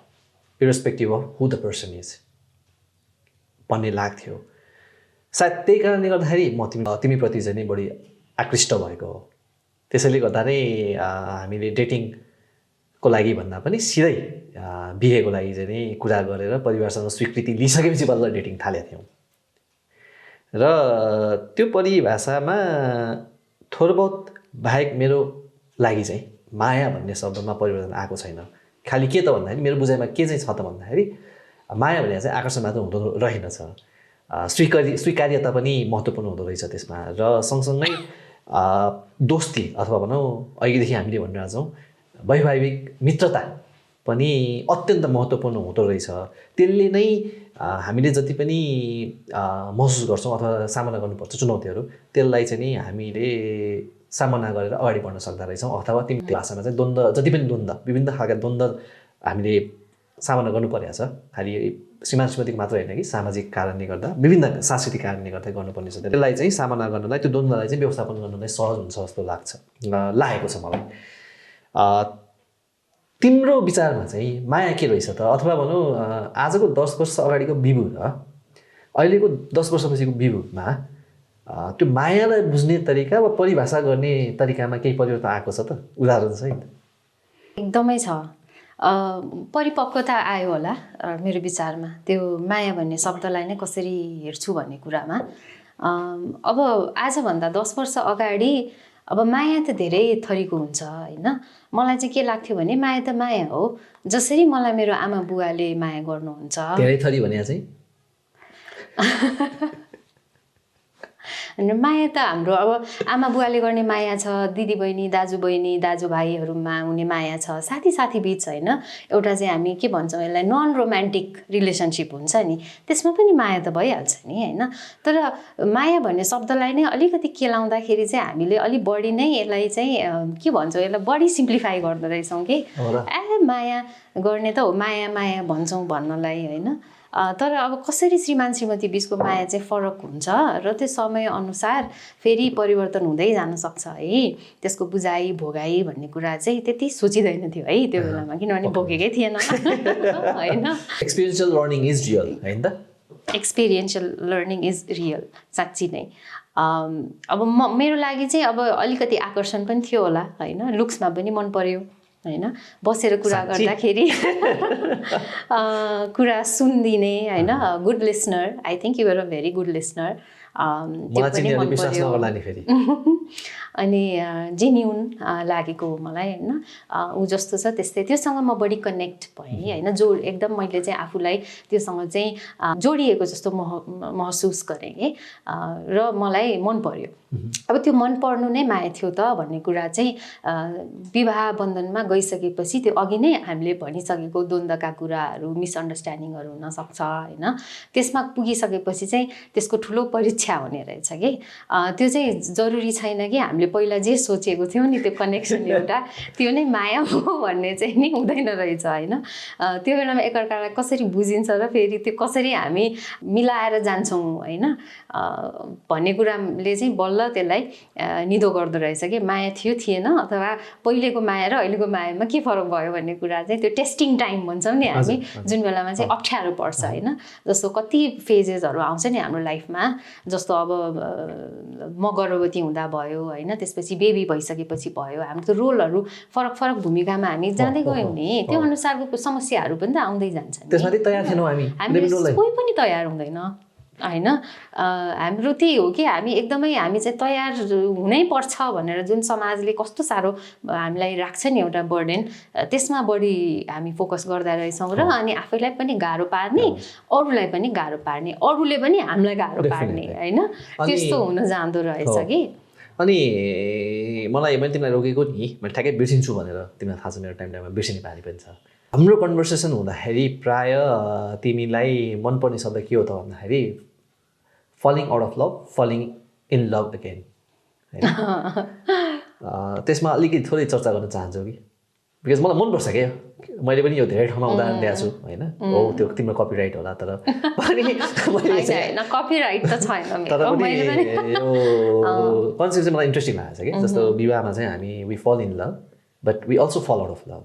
irrespective of who the person is भन्ने लाग्थ्यो। सायद त्यही कारणले गर्दाखेरि म तिमीप्रति चाहिँ नि बढी आकृष्ट भएको हो। त्यसैले गर्दा नै हामीले डेटिङको लागि भन्दा पनि सिधै बिहेको लागि चाहिँ नि कुरा गरेर परिवारसँग स्वीकृति लिइसकेपछि बल्ल डेटिङ थालेका थियौँ। र त्यो परिभाषामा थोर बहुत बाहेक मेरो लागि चाहिँ माया भन्ने शब्दमा परिवर्तन आएको छैन। खालि के त भन्दाखेरि मेरो बुझाइमा के चाहिँ छ त भन्दाखेरि माया भने चाहिँ आकर्षण मात्र हुँदो रहेनछ, स्वीकार्यता पनि महत्त्वपूर्ण हुँदो रहेछ त्यसमा। र सँगसँगै दोस्ती अथवा भनौँ अहिलेदेखि हामीले भनिरहेको छौँ वैवाहिक मित्रता पनि अत्यन्त महत्त्वपूर्ण हुँदो रहेछ। त्यसले नै हामीले जति पनि महसुस गर्छौँ अथवा सामना गर्नुपर्छ चुनौतीहरू, त्यसलाई चाहिँ नि हामीले सामना गरेर अगाडि बढ्न सक्दा रहेछौँ। अथवा तिमी भाषामा चाहिँ द्वन्द्व, जति पनि द्वन्द्व, विभिन्न खालका द्वन्द्व हामीले सामना गर्नु परेको छ। खालि श्रीमान श्रीमतीको मात्र होइन कि सामाजिक कारणले गर्दा, विभिन्न सांस्कृतिक कारणले गर्दा गर्नुपर्ने छ। त्यसलाई चाहिँ सामना गर्नलाई, त्यो द्वन्द्वलाई चाहिँ व्यवस्थापन गर्नलाई सहज हुन्छ जस्तो लागेको छ मलाई। तिम्रो विचारमा चाहिँ माया के रहेछ त? अथवा भनौँ आजको 10 वर्ष अगाडिको विभु र अहिलेको 10 वर्षपछिको विभुमा त्यो मायालाई बुझ्ने तरिका वा परिभाषा गर्ने तरिकामा केही परिवर्तन आएको छ त? उदाहरण सहित। एकदमै छ, परिपक्वता आयो होला मेरो विचारमा त्यो माया भन्ने शब्दलाई नै कसरी हेर्छु भन्ने कुरामा। अब आजभन्दा 10 वर्ष अगाडि अब माया त धेरै थरीको हुन्छ होइन। मलाई चाहिँ के लाग्थ्यो भने माया त माया हो, जसरी मलाई मेरो आमा बुवाले माया गर्नुहुन्छ। धेरै थरी भने चाहिँ माया त हाम्रो अब आमा बुवाले गर्ने माया छ, दिदीबहिनी दाजुभाइहरूमा हुने माया छ, साथी बिच होइन। एउटा चाहिँ हामी के भन्छौँ यसलाई नन रोमान्टिक रिलेसनसिप हुन्छ नि, त्यसमा पनि माया त भइहाल्छ नि होइन। तर माया भन्ने शब्दलाई नै अलिकति केलाउँदाखेरि चाहिँ हामीले अलिक बढी नै यसलाई चाहिँ के भन्छौँ, यसलाई बढी सिम्प्लिफाई गर्दो रहेछौँ कि माया गर्ने त हो, माया भन्छौँ भन्नलाई होइन। तर अब कसरी श्रीमान श्रीमती बिचको माया चाहिँ फरक हुन्छ र त्यो समयअनुसार फेरि परिवर्तन हुँदै जान सक्छ है। त्यसको बुझाइ भोगाइ भन्ने कुरा चाहिँ त्यति सोचिँदैन थियो है त्यो बेलामा, किनभने भोगेकै थिएन होइन। एक्सपिरियन्शियल लर्निङ इज रियल होइन त? एक्सपिरियन्शियल लर्निङ इज रियल, साँच्ची नै। अब मेरो लागि चाहिँ अब अलिकति आकर्षण पनि थियो होला होइन, लुक्समा पनि मन पर्यो होइन, बसेर कुरा गर्दाखेरि कुरा सुनिदिने होइन, good listener. I think you are a very good listener. त्यो पनि मन पर्यो। अनि जेन्युन लागेको मलाई होइन, ऊ जस्तो छ त्यस्तै, त्योसँग म बढी कनेक्ट भएँ होइन। एकदम मैले चाहिँ आफूलाई त्योसँग चाहिँ जोडिएको जस्तो महसुस गरेँ कि र मलाई मन पर्यो। अब त्यो मन पर्नु नै माया थियो त भन्ने कुरा चाहिँ विवाह बन्धनमा गइसकेपछि त्यो अघि नै हामीले भनिसकेको द्वन्द्वका कुराहरू, मिसअन्डरस्ट्यान्डिङहरू हुनसक्छ होइन। त्यसमा पुगिसकेपछि चाहिँ त्यसको ठुलो परीक्षा हुने रहेछ कि त्यो चाहिँ जरुरी छैन कि हामीले पहिला जे सोचेको थियौँ नि त्यो कनेक्सन एउटा त्यो नै माया हो भन्ने चाहिँ नि हुँदैन रहेछ होइन। त्यो बेलामा एकअर्कालाई कसरी बुझिन्छ र फेरि त्यो कसरी हामी मिलाएर जान्छौँ होइन भन्ने कुराले चाहिँ बल्ल त्यसलाई निदो गर्दो रहेछ कि माया थियो थिएन अथवा पहिलेको माया र अहिलेको मायामा के फरक भयो भन्ने कुरा चाहिँ त्यो टेस्टिङ टाइम भन्छौँ नि हामी जुन बेलामा चाहिँ अप्ठ्यारो पर्छ होइन। जस्तो कति फेजेसहरू आउँछ नि हाम्रो लाइफमा जस्तो अब म गर्भवती हुँदा भयो होइन त्यसपछि बेबी भइसकेपछि भयो हाम्रो त रोलहरू फरक फरक भूमिकामा हामी जाँदै गयौँ नि त्यो अनुसारको समस्याहरू पनि त आउँदै जान्छ हामी कोही पनि तयार हुँदैन होइन। हाम्रो त्यही हो कि हामी एकदमै हामी चाहिँ तयार हुनै पर्छ भनेर जुन समाजले कस्तो साह्रो हामीलाई राख्छ नि एउटा बर्डन त्यसमा बढी हामी फोकस गर्दा रहेछौँ र अनि आफैलाई पनि गाह्रो पार्ने अरूलाई पनि गाह्रो पार्ने अरूले पनि हामीलाई गाह्रो पार्ने होइन त्यस्तो हुन जाँदो रहेछ कि। अनि मैले तिमीलाई रोकेको नि मैले ठ्याक्कै बिर्सिन्छु भनेर तिमीलाई थाहा छ मेरो टाइममा बिर्सिने बानी पनि छ। हाम्रो कन्भर्सेसन हुँदाखेरि प्राय तिमीलाई मनपर्ने शब्द के हो त भन्दाखेरि falling out of love falling in love again होइन। त्यसमा अलिकति थोरै चर्चा गर्न चाहन्छु कि बिकज मलाई मनपर्छ क्या मैले पनि यो धेरै ठाउँमा उदाहरण दिएको छु होइन हो त्यो तिम्रो कपिराइट होला तर पनि कपिराइट त छैन तर पनि यो कन्सेप्ट चाहिँ मलाई इन्ट्रेस्टिङ लागेको छ कि जस्तो विवाहमा चाहिँ हामी we fall in love but we also fall out of love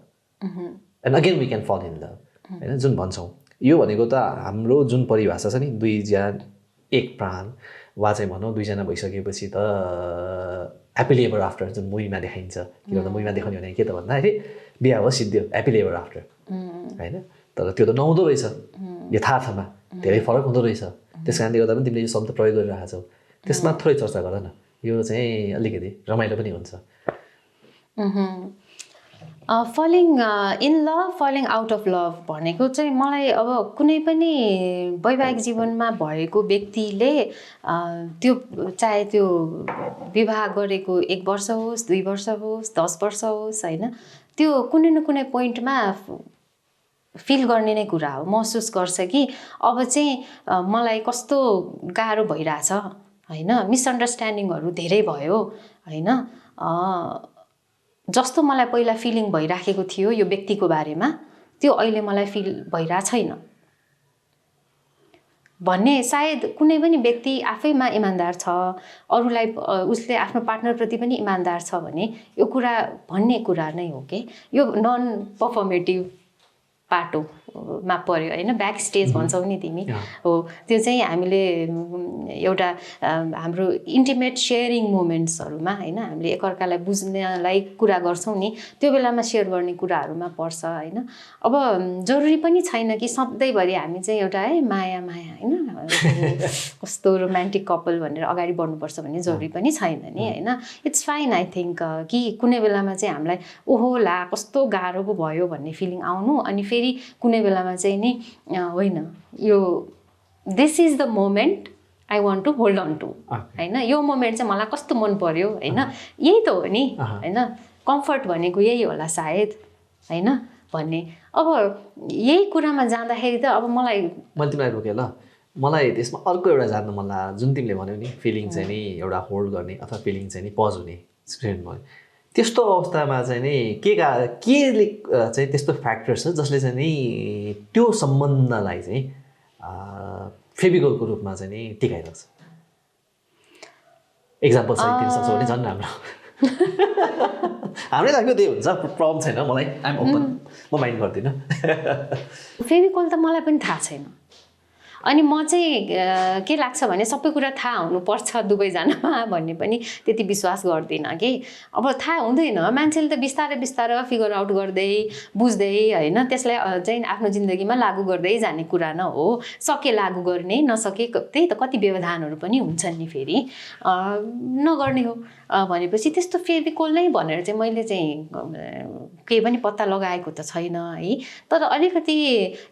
and again we can fall in love होइन जुन भन्छौँ यो भनेको त हाम्रो जुन परिभाषा छ नि दुईजना एक प्राण वा चाहिँ भनौँ दुईजना भइसकेपछि त ह्याप्पिली एभर आफ्टर जुन मुभीमा देखाइन्छ किन भन्दा मुभीमा देखाउने भने के त भन्दाखेरि बिहा हो सिद्धियो ह्याप्पिली एभर आफ्टर होइन तर त्यो त नहुँदो रहेछ यथार्थमा धेरै फरक हुँदो रहेछ त्यस कारणले गर्दा पनि तिमीले यो शब्द प्रयोग गरिरहेको छौ त्यसमा थोरै चर्चा गर न यो चाहिँ अलिकति रमाइलो पनि हुन्छ। Falling in love falling out of love भनेको चाहिँ मलाई अब कुनै पनि वैवाहिक जीवनमा भएको व्यक्तिले त्यो चाहे त्यो विवाह गरेको 1 वर्ष होस् 2 वर्ष होस् 10 वर्ष होस् होइन त्यो कुनै न कुनै पोइन्टमा फिल गर्ने नै कुरा हो महसुस गर्छ कि अब चाहिँ मलाई कस्तो गाह्रो भइरहेछ होइन मिसअन्डरस्ट्यान्डिङहरू धेरै भयो होइन जस्तो मलाई पहिला फिलिङ भइराखेको थियो यो व्यक्तिको बारेमा त्यो अहिले मलाई फिल भइरहेको छैन भन्ने सायद कुनै पनि व्यक्ति आफैमा इमान्दार छ अरूलाई उसले आफ्नो पार्टनरप्रति पनि इमान्दार छ भने यो कुरा भन्ने कुरा नै हो कि यो नन पर्फर्मेटिभ पाटोमा पर्यो होइन ब्याक स्टेज भन्छौ नि तिमी हो त्यो चाहिँ हामीले एउटा हाम्रो इन्टिमेट सेयरिङ मोमेन्ट्सहरूमा होइन हामीले एकअर्कालाई बुझ्नलाई कुरा गर्छौँ नि त्यो बेलामा सेयर गर्ने कुराहरूमा पर्छ होइन। अब जरुरी पनि छैन कि सधैँभरि हामी चाहिँ एउटा है माया माया होइन कस्तो रोमान्टिक कपल भनेर अगाडि बढ्नुपर्छ भन्ने जरुरी पनि छैन नि होइन। इट्स फाइन आई थिङ्क कि कुनै बेलामा चाहिँ हामीलाई ओहो ला कस्तो गाह्रो पो भयो भन्ने फिलिङ आउनु अनि फेरि कुनै बेलामा चाहिँ नि होइन यो this is the moment I want to hold on to होइन यो मोमेन्ट चाहिँ मलाई कस्तो मन पर्यो होइन यही त हो नि होइन कम्फर्ट भनेको यही होला सायद होइन भन्ने। अब यही कुरामा जाँदाखेरि त अब मैले तिमीलाई रोकेँ ल मलाई त्यसमा अर्को एउटा जान्न मन लाग्यो जुन तिमीले भन्यौ नि फिलिङ चाहिँ नि एउटा होल्ड गर्ने अथवा फिलिङ चाहिँ नि पज हुने स्टुडेन्टमा त्यस्तो अवस्थामा चाहिँ नि केले चाहिँ त्यस्तो फ्याक्टर छ जसले चाहिँ नि त्यो सम्बन्धलाई चाहिँ फेभिकलको रूपमा चाहिँ नि टिकाइरहेको छ एक्जाम्पल सहित दिन सक्छौ भने झन् राम्रो हाम्रै लाग्यो त्यही हुन्छ प्रब्लम छैन मलाई आइएम ओपन म माइन्ड गर्दिनँ। फेभिकल त मलाई पनि थाहा छैन अनि म चाहिँ के लाग्छ भने सबै कुरा थाहा हुनुपर्छ दुवैजनामा भन्ने पनि त्यति विश्वास गर्दिनँ कि अब थाहा हुँदैन मान्छेले त बिस्तारै बिस्तारै फिगर आउट गर्दै बुझ्दै होइन त्यसलाई चाहिँ आफ्नो जिन्दगीमा लागू गर्दै जाने कुरा न हो सके लागू गर्ने नसके त्यही त कति व्यवधानहरू पनि हुन्छन् नि फेरि नगर्ने हो भनेपछि त्यस्तो फेभिकोल नै भनेर चाहिँ मैले चाहिँ केही पनि पत्ता लगाएको त छैन है तर अलिकति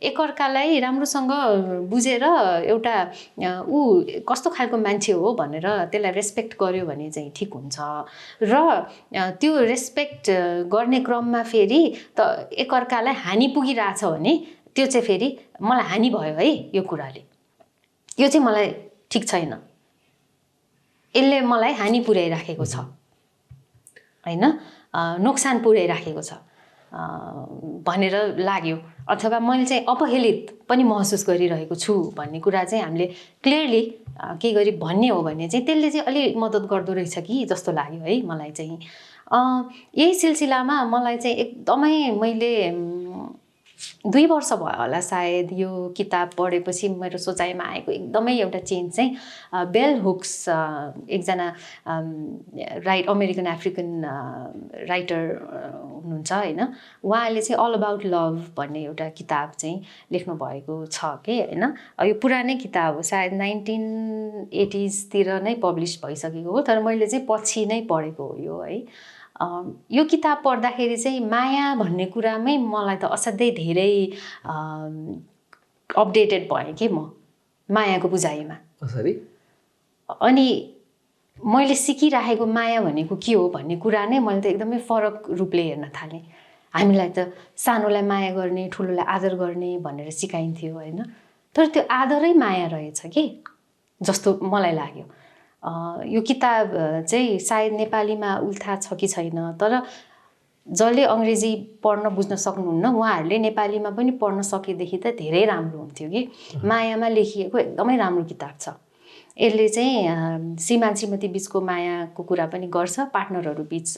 एकअर्कालाई राम्रोसँग बुझेर एउटा ऊ कस्तो खालको मान्छे हो भनेर त्यसलाई रेस्पेक्ट गर्यो भने चाहिँ ठिक हुन्छ र त्यो रेस्पेक्ट गर्ने क्रममा फेरि त एकअर्कालाई हानि पुगिरहेछ भने त्यो चाहिँ फेरि मलाई हानि भयो है यो कुराले यो चाहिँ मलाई ठिक छैन यसले मलाई हानि पुर्याइराखेको छ होइन नोक्सान पुर्याइराखेको छ भनेर लाग्यो अथवा मैले चाहिँ अपहेलित पनि महसुस गरिरहेको छु भन्ने कुरा चाहिँ हामीले क्लियरली के गरी भन्ने हो भने चाहिँ त्यसले चाहिँ अलि मद्दत गर्दो रहेछ कि जस्तो लाग्यो है मलाई चाहिँ। यही सिलसिलामा मलाई चाहिँ एकदमै मैले 2 वर्ष भयो होला सायद यो किताब पढेपछि मेरो सोचाइमा आएको एकदमै एउटा चेन्ज चाहिँ बेल हुक्स एकजना अमेरिकन अफ्रिकन राइटर हुनुहुन्छ होइन, उहाँले चाहिँ अल अबाउट लभ भन्ने एउटा किताब चाहिँ लेख्नु भएको छ कि होइन। यो पुरानै किताब हो, सायद 1980s तिर नै पब्लिस भइसकेको हो, तर मैले चाहिँ पछि नै पढेको हो यो है। यो किताब पढ्दाखेरि चाहिँ माया भन्ने कुरामै मलाई त असाध्यै धेरै अपडेटेड भएँ कि म मायाको बुझाइमा। अनि मैले सिकिराखेको माया भनेको के हो भन्ने कुरा नै मैले त एकदमै फरक रूपले हेर्न थालेँ। हामीलाई त सानोलाई माया गर्ने, ठुलोलाई आदर गर्ने भनेर सिकाइन्थ्यो होइन, तर त्यो आदरै माया रहेछ कि जस्तो मलाई लाग्यो। यो किताब चाहिँ सायद नेपालीमा उल्था छ कि छैन, तर जसले अङ्ग्रेजी पढ्न बुझ्न सक्नुहुन्न उहाँहरूले नेपालीमा पनि पढ्न सकेदेखि त धेरै राम्रो हुन्थ्यो कि। मायामा लेखिएको एकदमै राम्रो किताब छ। यसले चाहिँ श्रीमान श्रीमती बिचको मायाको कुरा पनि गर्छ, पार्टनरहरू बिच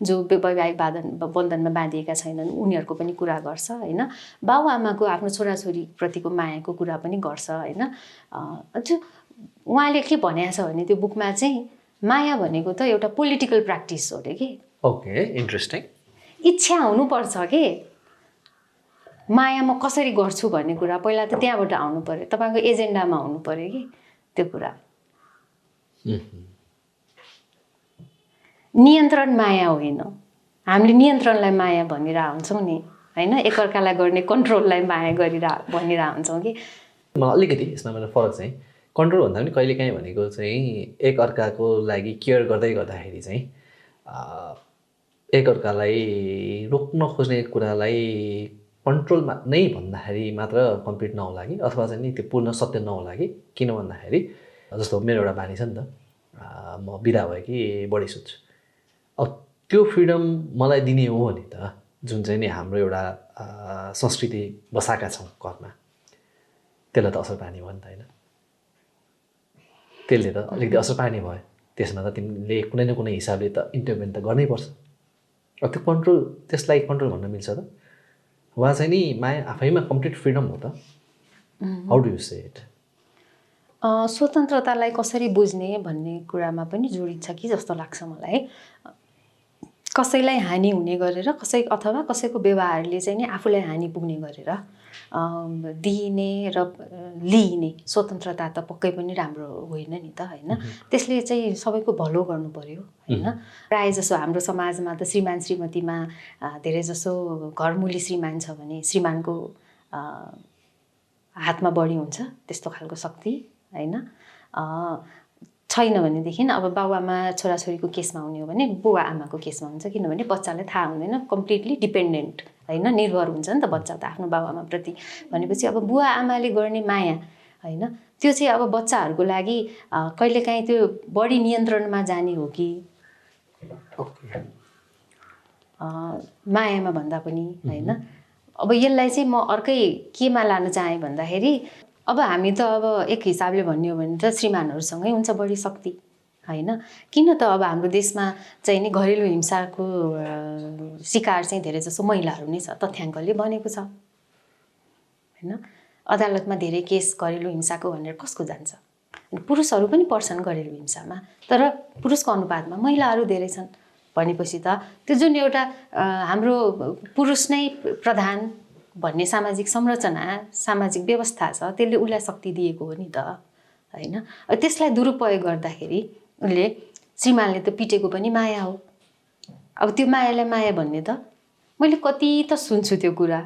जो वैवाहिक बन्धनमा बाँधिएका छैनन् उनीहरूको पनि कुरा गर्छ होइन, बाबुआमाको आफ्नो छोराछोरीप्रतिको मायाको कुरा पनि गर्छ होइन। उहाँले के भनेको छ भने त्यो बुकमा चाहिँ माया भनेको त एउटा पोलिटिकल प्र्याक्टिस हो अरे कि। Okay, interesting. इच्छा हुनुपर्छ कि माया म कसरी गर्छु भन्ने कुरा पहिला त त्यहाँबाट आउनु पर्यो, तपाईँको एजेन्डामा हुनु पर्यो कि त्यो कुरा। नियन्त्रण माया होइन, हामीले नियन्त्रणलाई माया भनिरहेको हुन्छौँ नि होइन, एकअर्कालाई गर्ने कन्ट्रोललाई माया भनिरहेको हुन्छौँ कि। मलाई अलिकति यसमा मेरो फरक चाहिँ कन्ट्रोल भन्दा पनि कहिलेकाहीँ भनेको चाहिँ एकअर्काको लागि केयर गर्दै गर्दाखेरि चाहिँ एकअर्कालाई रोक्न खोज्ने कुरालाई कन्ट्रोलमा नै भन्दाखेरि मात्र कम्प्लिट नहोला कि, अथवा चाहिँ नि त्यो पूर्ण सत्य नहोला कि। किन भन्दाखेरि जस्तो मेरो एउटा बानी छ नि त, म बिदा भयो कि बढी सुत्छु, अब त्यो फ्रिडम मलाई दिने हो भने त जुन चाहिँ नि हाम्रो एउटा संस्कृति बसाएका छौँ घरमा, त्यसलाई त असर पार्ने भयो नि त होइन। त्यसले त अलिकति असर पार्ने भयो, त्यसमा त तिमीले कुनै न कुनै हिसाबले त इन्टरभेन त गर्नैपर्छ। अब त्यो कन्ट्रोल, त्यसलाई कन्ट्रोल भन्न मिल्छ त? वा चाहिँ नि माया आफैमा कम्प्लिट फ्रिडम हो त? How do you say it? स्वतन्त्रतालाई कसरी बुझ्ने भन्ने कुरामा पनि जोडिन्छ कि जस्तो लाग्छ मलाई। कसैलाई हानि हुने गरेर अथवा कसैको व्यवहारले चाहिँ नि आफूलाई हानि पुग्ने गरेर दिइने र लिइने स्वतन्त्रता त पक्कै पनि राम्रो होइन नि त होइन। त्यसले चाहिँ सबैको भलो गर्नु पर्यो होइन। प्रायः जसो हाम्रो समाजमा त श्रीमान श्रीमतीमा धेरै जसो घरमुली श्रीमान छ भने श्रीमानको हातमा बढी हुन्छ त्यस्तो खालको शक्ति होइन। छैन भनेदेखि अब बाबुआमा छोराछोरीको केसमा हुने हो भने बुवा आमाको केसमा हुन्छ, किनभने बच्चालाई थाहा हुँदैन, कम्प्लिटली डिपेन्डेन्ट होइन, निर्भर हुन्छ नि त बच्चा त आफ्नो बाबुआमाप्रति। भनेपछि अब बुवा आमाले गर्ने माया होइन, त्यो चाहिँ अब बच्चाहरूको लागि कहिलेकाहीँ त्यो बढी नियन्त्रणमा जाने हो कि मायामा भन्दा पनि होइन। अब यसलाई चाहिँ म अर्कै केमा लान चाहेँ भन्दाखेरि अब हामी त अब एक हिसाबले भन्ने हो भने त श्रीमानहरूसँगै हुन्छ बढी शक्ति होइन। किन त अब हाम्रो देशमा चाहिँ नि घरेलु हिंसाको शिकार चाहिँ धेरै जसो महिलाहरू नै छ, तथ्याङ्कले बनेको छ होइन। अदालतमा धेरै केस घरेलु हिंसाको भनेर कसको जान्छ? पुरुषहरू पनि पर्छन् घरेलु हिंसामा, तर पुरुषको अनुपातमा महिलाहरू धेरै छन् भनेपछि त त्यो जुन एउटा हाम्रो पुरुष नै प्रधान भन्ने सामाजिक संरचना, सामाजिक व्यवस्था छ, त्यसले उसलाई शक्ति दिएको हो नि त होइन। त्यसलाई दुरुपयोग गर्दाखेरि उसले श्रीमानले त पिटेको पनि माया हो। अब त्यो मायालाई माया भन्ने त मैले कति त सुन्छु त्यो कुरा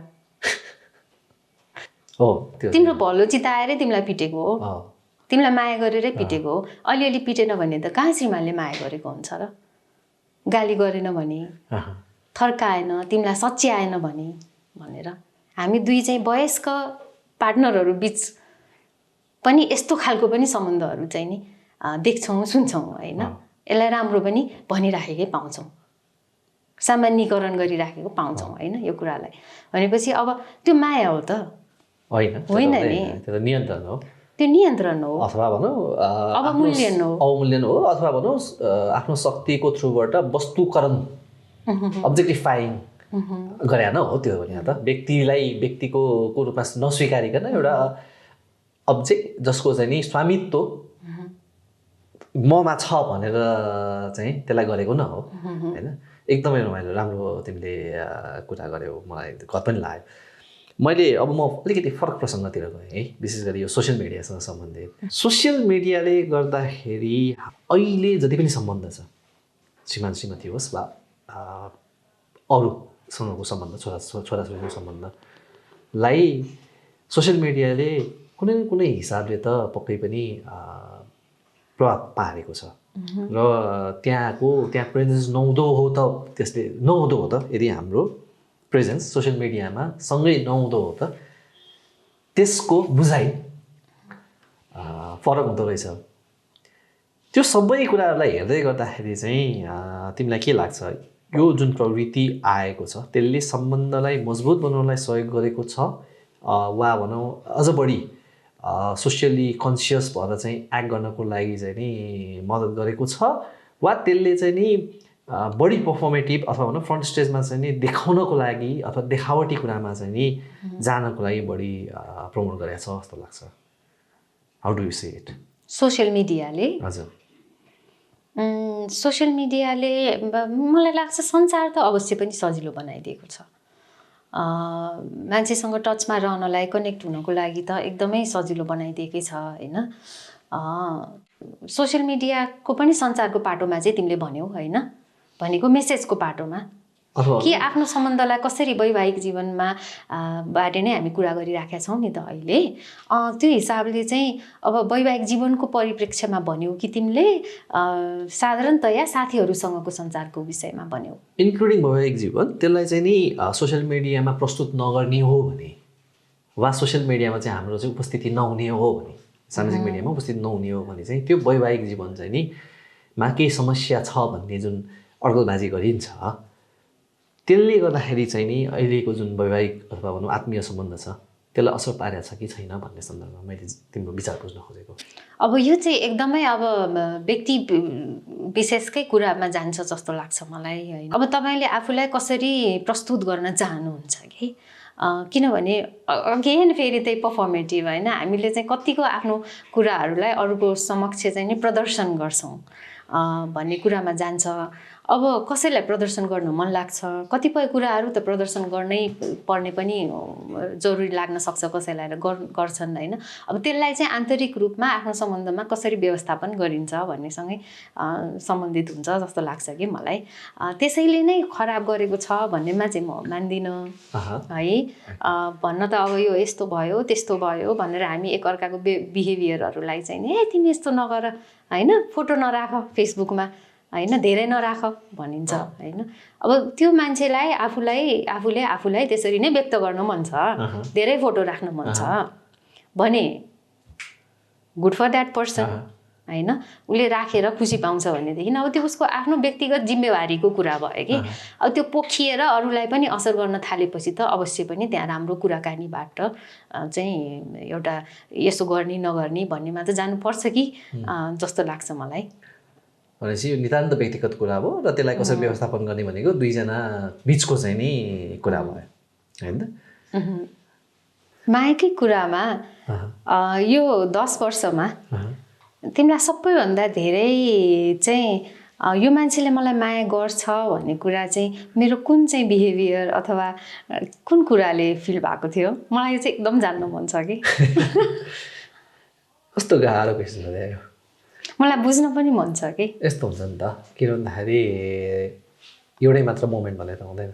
हो, तिम्रो भलो चिताएरै तिमीलाई पिटेको हो, तिमीलाई माया गरेरै पिटेको हो। अलिअलि पिटेन भने त कहाँ श्रीमानले माया गरेको हुन्छ र? गाली गरेन भने, थर्काएन, तिमीलाई सच्याएन भने भनेर हामी दुई चाहिँ वयस्क पार्टनरहरू बिच पनि यस्तो खालको पनि सम्बन्धहरू चाहिँ नि देख्छौँ सुन्छौँ होइन। यसलाई राम्रो पनि भनिराखेकै पाउँछौँ सामान्यीकरण गरिराखेको पाउँछौँ होइन यो कुरालाई। भनेपछि अब त्यो माया हो त होइन नि, त्यो नियन्त्रण हो, त्यो नियन्त्रण हो अथवा भनौँ अवमूल्यन हो, अवमूल्यन हो, अथवा भनौँ आफ्नो शक्तिको थ्रुबाट वस्तुकरण अब्जेक्टिफाइङ गरे न हो त्यो भने त व्यक्तिको रूपमा नस्वीकारिकन एउटा अब्जेक्ट जसको चाहिँ नि स्वामित्व ममा छ भनेर चाहिँ त्यसलाई गरेको न हो होइन। एकदमै रमाइलो राम्रो तिमीले कुरा गर्यौ, मलाई गत पनि लाग्यो। मैले अब म अलिकति फरक प्रसङ्गतिर गएँ है, विशेष गरी यो सोसियल मिडियासँग सम्बन्धित। सोसियल मिडियाले गर्दाखेरि अहिले जति पनि सम्बन्ध छ, श्रीमान श्रीमती होस् वा अरूसँगको सम्बन्ध, छोराछोरीको सम्बन्धलाई सोसियल मिडियाले कुनै न कुनै हिसाबले त पक्कै पनि प्रभाव पारेको छ र त्यहाँ प्रेजेन्स नहुँदो हो त, त्यसले नहुँदो हो त, यदि हाम्रो प्रेजेन्स सोसियल मिडियामा सँगै नहुँदो हो त त्यसको बुझाइ फरक हुँदो रहेछ। त्यो सबै कुराहरूलाई हेर्दै गर्दाखेरि चाहिँ तिमीलाई के लाग्छ, यो जुन प्रवृत्ति आएको छ त्यसले सम्बन्धलाई मजबुत बनाउनलाई सहयोग गरेको छ वा भनौँ अझ बढी सोसियली कन्सियस भएर चाहिँ एक्ट गर्नको लागि चाहिँ नि मद्दत गरेको छ, वा त्यसले चाहिँ नि बढी पर्फर्मेटिभ अथवा भनौँ फ्रन्ट स्टेजमा चाहिँ नि देखाउनको लागि अथवा देखावटी कुरामा चाहिँ नि जानको लागि बढी प्रमोट गरेको छ जस्तो लाग्छ? How do you say it? Social मिडियाले? हजुर, सोसियल मिडियाले मलाई लाग्छ संसार त अवश्य पनि सजिलो बनाइदिएको छ। मान्छेसँग टचमा रहनलाई, कनेक्ट हुनको लागि त एकदमै सजिलो बनाइदिएकै छ होइन। सोसियल मिडियाको पनि संसारको पाटोमा चाहिँ तिमीले भन्यौ होइन, भनेको मेसेजको पाटोमा कि आफ्नो सम्बन्धलाई कसरी वैवाहिक जीवनमा बारे नै हामी कुरा गरिराखेका छौँ नि त अहिले। त्यो हिसाबले चाहिँ अब वैवाहिक जीवनको परिप्रेक्ष्यमा भन्यौ कि तिमीले साधारणतया साथीहरूसँगको संसारको विषयमा भन्यौ? इन्क्लुडिङ वैवाहिक जीवन, त्यसलाई चाहिँ नि सोसियल मिडियामा प्रस्तुत नगर्ने हो भने वा सोसियल मिडियामा चाहिँ हाम्रो चाहिँ उपस्थिति नहुने हो भने, सामाजिक मिडियामा उपस्थित नहुने हो भने चाहिँ त्यो वैवाहिक जीवन चाहिँ नि मा केही समस्या छ भन्ने जुन अड्कलबाजी गरिन्छ, त्यसले गर्दाखेरि चाहिँ नि अहिलेको जुन वैवाहिक अथवा भनौँ आत्मीय सम्बन्ध छ त्यसलाई असर पारेको छ कि छैन भन्ने सन्दर्भमा मैले तिम्रो विचार बुझ्न खोजेको। अब यो चाहिँ एकदमै अब व्यक्ति विशेषकै कुरामा जान्छ जस्तो लाग्छ मलाई होइन। अब तपाईँले आफूलाई कसरी प्रस्तुत गर्न चाहनुहुन्छ कि, किनभने अगेन फेरि त्यही पर्फर्मेटिभ होइन, हामीले चाहिँ कतिको आफ्नो कुराहरूलाई अरूको समक्ष चाहिँ नि प्रदर्शन गर्छौँ भन्ने कुरामा जान्छ। अब कसैलाई प्रदर्शन गर्न मन लाग्छ, कतिपय कुराहरू त प्रदर्शन गर्नै पर्ने पनि जरुरी लाग्न सक्छ कसैलाई र गर्छन् होइन। अब त्यसलाई चाहिँ आन्तरिक रूपमा आफ्नो सम्बन्धमा कसरी व्यवस्थापन गरिन्छ भन्नेसँगै सम्बन्धित हुन्छ जस्तो लाग्छ कि मलाई। त्यसैले नै खराब गरेको छ भन्नेमा चाहिँ म मान्दिनँ है। भन्न त अब यो यस्तो भयो त्यस्तो भयो भनेर हामी एकअर्काको बिहेभियरहरूलाई चाहिँ ए तिमी यस्तो नगर होइन, फोटो नराख फेसबुकमा होइन, धेरै नराख भनिन्छ होइन। अब त्यो मान्छेलाई आफूले त्यसरी नै व्यक्त गर्न मन छ, धेरै फोटो राख्न मन छ भने गुड फर द्याट पर्सन होइन। उसले राखेर खुसी पाउँछ भनेदेखि अब त्यो उसको आफ्नो व्यक्तिगत जिम्मेवारीको कुरा भयो कि। अब त्यो पोखिएर अरूलाई पनि असर गर्न थालेपछि त अवश्य पनि त्यहाँ राम्रो कुराकानीबाट चाहिँ एउटा यसो गर्ने नगर्ने भन्नेमा त जानुपर्छ कि जस्तो लाग्छ मलाई। भनेपछि यो नितान्त व्यक्तिगत कुरा हो र त्यसलाई कसरी व्यवस्थापन गर्ने भनेको दुईजना बिचको चाहिँ नि कुरा भयो होइन। मायाकै कुरामा यो 10 वर्षमा तिमीलाई सबैभन्दा धेरै चाहिँ यो मान्छेले मलाई माया गर्छ भन्ने कुरा चाहिँ मेरो कुन चाहिँ बिहेभियर अथवा कुन कुराले फिल भएको थियो? मलाई चाहिँ एकदम जान्न मन छ कि। कस्तो गाह्रो क्वेसन हो यो, मलाई बुझ्न पनि मन छ कि। यस्तो हुन्छ नि त, किन भन्दाखेरि एउटै मात्र मोमेन्ट भन्ने त हुँदैन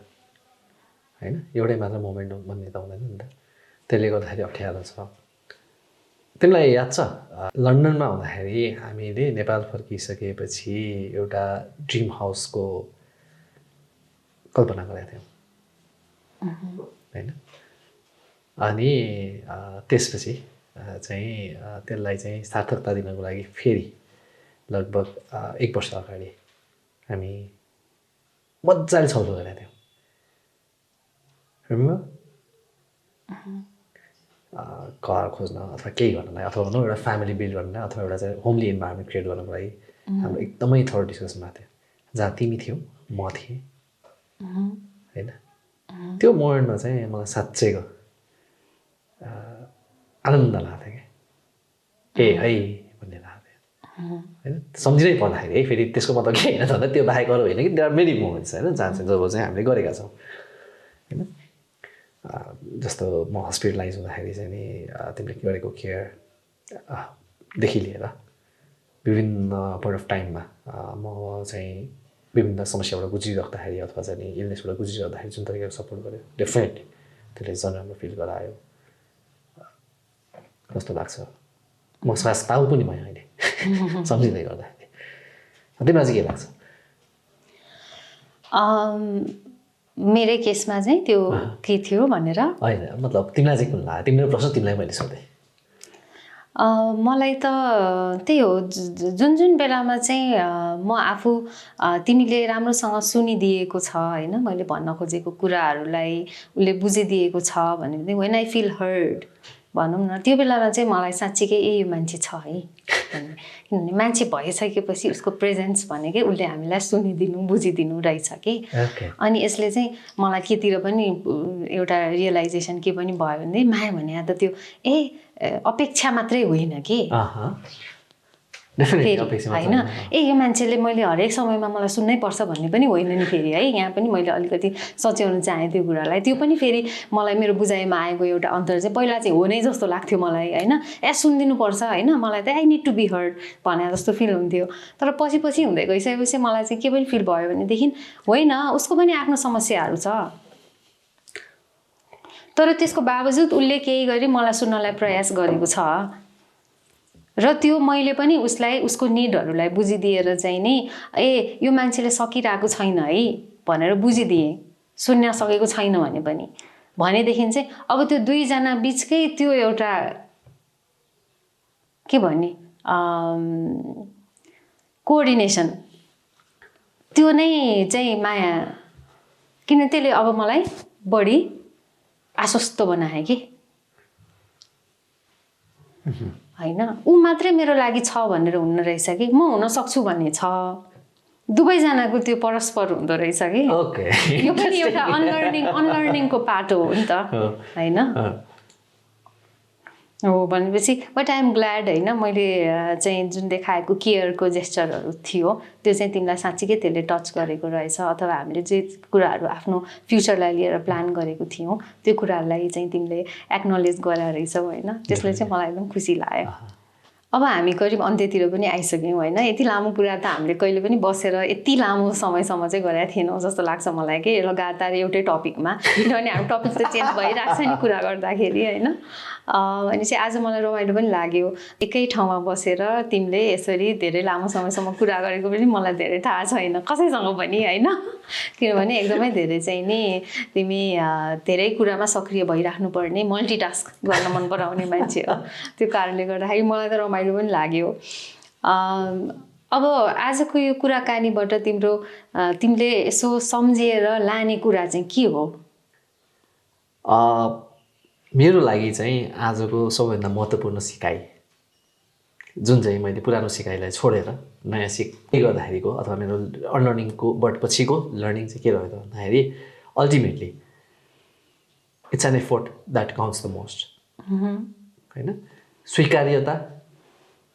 होइन, एउटै मात्र मोमेन्ट भन्ने त हुँदैन नि त। त्यसले गर्दाखेरि अप्ठ्यारो छ। तिमीलाई याद छ लन्डनमा हुँदाखेरि हामीले नेपाल फर्किसकेपछि एउटा ड्रिम हाउसको कल्पना गरेका थियौँ होइन। अनि त्यसपछि चाहिँ त्यसलाई चाहिँ सार्थकता दिनको लागि फेरि लगभग 1 वर्ष अगाडि हामी मजाले छलफल गरेको थियौँ रिमेम्बर घर खोज्न अथवा केही गर्नलाई अथवा भनौँ एउटा फ्यामिली बिल्ड गर्नलाई अथवा एउटा चाहिँ होमली इन्भाइरोमेन्ट क्रिएट गर्नको लागि हाम्रो एकदमै थरो डिस्कसन भएको थियो जहाँ तिमी थियौ म थिएँ होइन त्यो मोमेन्टमा चाहिँ मलाई साँच्चैको आनन्द लाग्थ्यो कि ए है भन्ने लाग्थ्यो होइन सम्झिनै पर्दाखेरि है फेरि त्यसको मतलब के होइन भन्दा त्यो बाहेक अरू होइन कि देयर आर मेनी मोमेन्ट्स होइन जहाँ चाहिँ जब चाहिँ हामीले गरेका छौँ होइन जस्तो म हस्पिटलाइज हुँदाखेरि चाहिँ नि तिमीले गरेको केयरदेखि लिएर विभिन्न पोइन्ट अफ टाइममा म चाहिँ विभिन्न समस्याबाट गुज्रिराख्दाखेरि अथवा चाहिँ नि इलनेसबाट गुज्रिराख्दाखेरि जुन तरिकाको सपोर्ट गर्यो डेफिनेटली त्यसले झन् राम्रो फिल गरायो कस्तो लाग्छ म सास ताउ पनि भयो अहिले सम्झिँदै गर्दाखेरि तिमीलाई चाहिँ के लाग्छ मेरै केसमा चाहिँ त्यो के थियो भनेर होइन मतलब तिमीलाई चाहिँ कुन लाग्यो तिम्रो प्रश्न तिमीलाई मैले सोधेँ मलाई त त्यही हो जुन जुन बेलामा चाहिँ म आफू तिमीले राम्रोसँग सुनिदिएको छ होइन मैले भन्न खोजेको कुराहरूलाई उसले बुझिदिएको छ भने पनि वेन आई फिल हर्ड भनौँ न त्यो बेलामा चाहिँ मलाई साँच्चीकै यो मान्छे छ है किनभने मान्छे भइसकेपछि उसको प्रेजेन्स भनेकै उसले हामीलाई सुनिदिनु बुझिदिनु रहेछ कि अनि यसले चाहिँ मलाई केतिर पनि एउटा रियलाइजेसन के पनि भयो भने माया भने त त्यो अपेक्षा मात्रै होइन कि होइन यो मान्छेले मैले हरेक समयमा मलाई सुन्नै पर्छ भन्ने पनि होइन नि फेरि है यहाँ पनि मैले अलिकति सच्याउन चाहेँ त्यो कुरालाई त्यो पनि फेरि मलाई मेरो बुझाइमा आएको एउटा अन्तर चाहिँ पहिला चाहिँ हो नै जस्तो लाग्थ्यो मलाई होइन सुनिदिनुपर्छ होइन मलाई त I need to be heard भने जस्तो फिल हुन्थ्यो तर पछि पछि हुँदै गइसकेपछि मलाई चाहिँ के पनि फिल भयो भनेदेखि होइन उसको पनि आफ्नो समस्याहरू छ तर त्यसको बावजुद उसले केही गरी मलाई सुन्नलाई प्रयास गरेको छ र त्यो मैले पनि उसलाई उसको निडहरूलाई बुझिदिएर चाहिँ नि यो मान्छेले सकिरहेको छैन है भनेर बुझिदिएँ सुन्न सकेको छैन भने पनि भनेदेखि चाहिँ अब त्यो दुईजना बिचकै त्यो एउटा के भन्ने कोअर्डिनेसन त्यो नै चाहिँ माया किन त्यसले अब मलाई बढी आश्वस्त बनाए कि होइन ऊ मात्रै मेरो लागि छ भनेर हुन्न रहेछ कि म हुन सक्छु भन्ने छ दुवैजनाको त्यो परस्पर हुँदो रहेछ कि यो पनि एउटा अनलर्निङको पाटो हो नि त होइन हो भनेपछि बट आई एम ग्ल्याड होइन मैले चाहिँ जुन देखाएको केयरको जेस्चरहरू थियो त्यो चाहिँ तिमीलाई साँच्चीकै त्यसले टच गरेको रहेछ अथवा हामीले जे कुराहरू आफ्नो फ्युचरलाई लिएर प्लान गरेको थियौँ त्यो कुराहरूलाई चाहिँ तिमीले एक्नोलेज गरेर रहेछौ होइन त्यसले चाहिँ मलाई एकदम खुसी लाग्यो अब हामी करिब अन्त्यतिर पनि आइसक्यौँ होइन यति लामो कुरा त हामीले कहिले पनि बसेर यति लामो समयसम्म चाहिँ गरेका थिएनौँ जस्तो लाग्छ मलाई कि लगातार एउटै टपिकमा किनभने हाम्रो टपिक त चेन्ज भइरहेको छ नि कुरा गर्दाखेरि होइन भनेपछि आज मलाई रमाइलो पनि लाग्यो एकै ठाउँमा बसेर तिमीले यसरी धेरै लामो समयसम्म कुरा गरेको पनि मलाई धेरै थाहा छैन कसैसँग पनि होइन किनभने एकदमै धेरै चाहिँ नि तिमी धेरै कुरामा सक्रिय भइराख्नु पर्ने मल्टिटास्क गर्न मन पराउने मान्छे हो त्यो कारणले गर्दाखेरि मलाई त रमाइलो पनि लाग्यो अब आजको यो कुराकानीबाट तिमीले यसो सम्झिएर लाने कुरा चाहिँ के हो मेरो लागि चाहिँ आजको सबैभन्दा महत्त्वपूर्ण सिकाइ जुन चाहिँ मैले पुरानो सिकाइलाई छोडेर नयाँ सिक्दै गर्दाखेरिको अथवा मेरो अनलर्निङको पछिको लर्निङ चाहिँ के रह्यो त भन्दाखेरि ultimately it's an effort that counts the most होइन स्वीकार्यता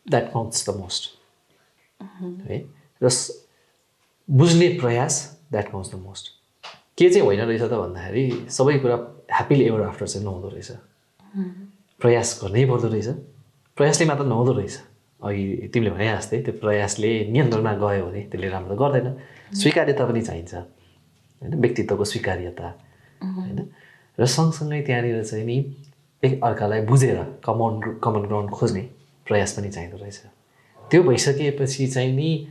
द्याट काउन्ट्स द मोस्ट है र बुझ्ने प्रयास द्याट काउन्ट्स द मोस्ट के चाहिँ होइन रहेछ त भन्दाखेरि सबै कुरा ह्याप्पिली एभर आफ्टर चाहिँ नहुँदो रहेछ प्रयास गर्नै पर्दो रहेछ प्रयासले मात्र नहुँदो रहेछ अघि तिमीले भने जस्तै त्यो प्रयासले नियन्त्रणमा गयो भने त्यसले राम्रो गर्दैन स्वीकार्यता पनि चाहिन्छ होइन व्यक्तित्वको स्वीकार्यता होइन र सँगसँगै त्यहाँनिर चाहिँ नि एक अर्कालाई बुझेर कमन ग्राउन्ड खोज्ने प्रयास पनि चाहिँदो रहेछ त्यो भइसकेपछि चाहिँ नि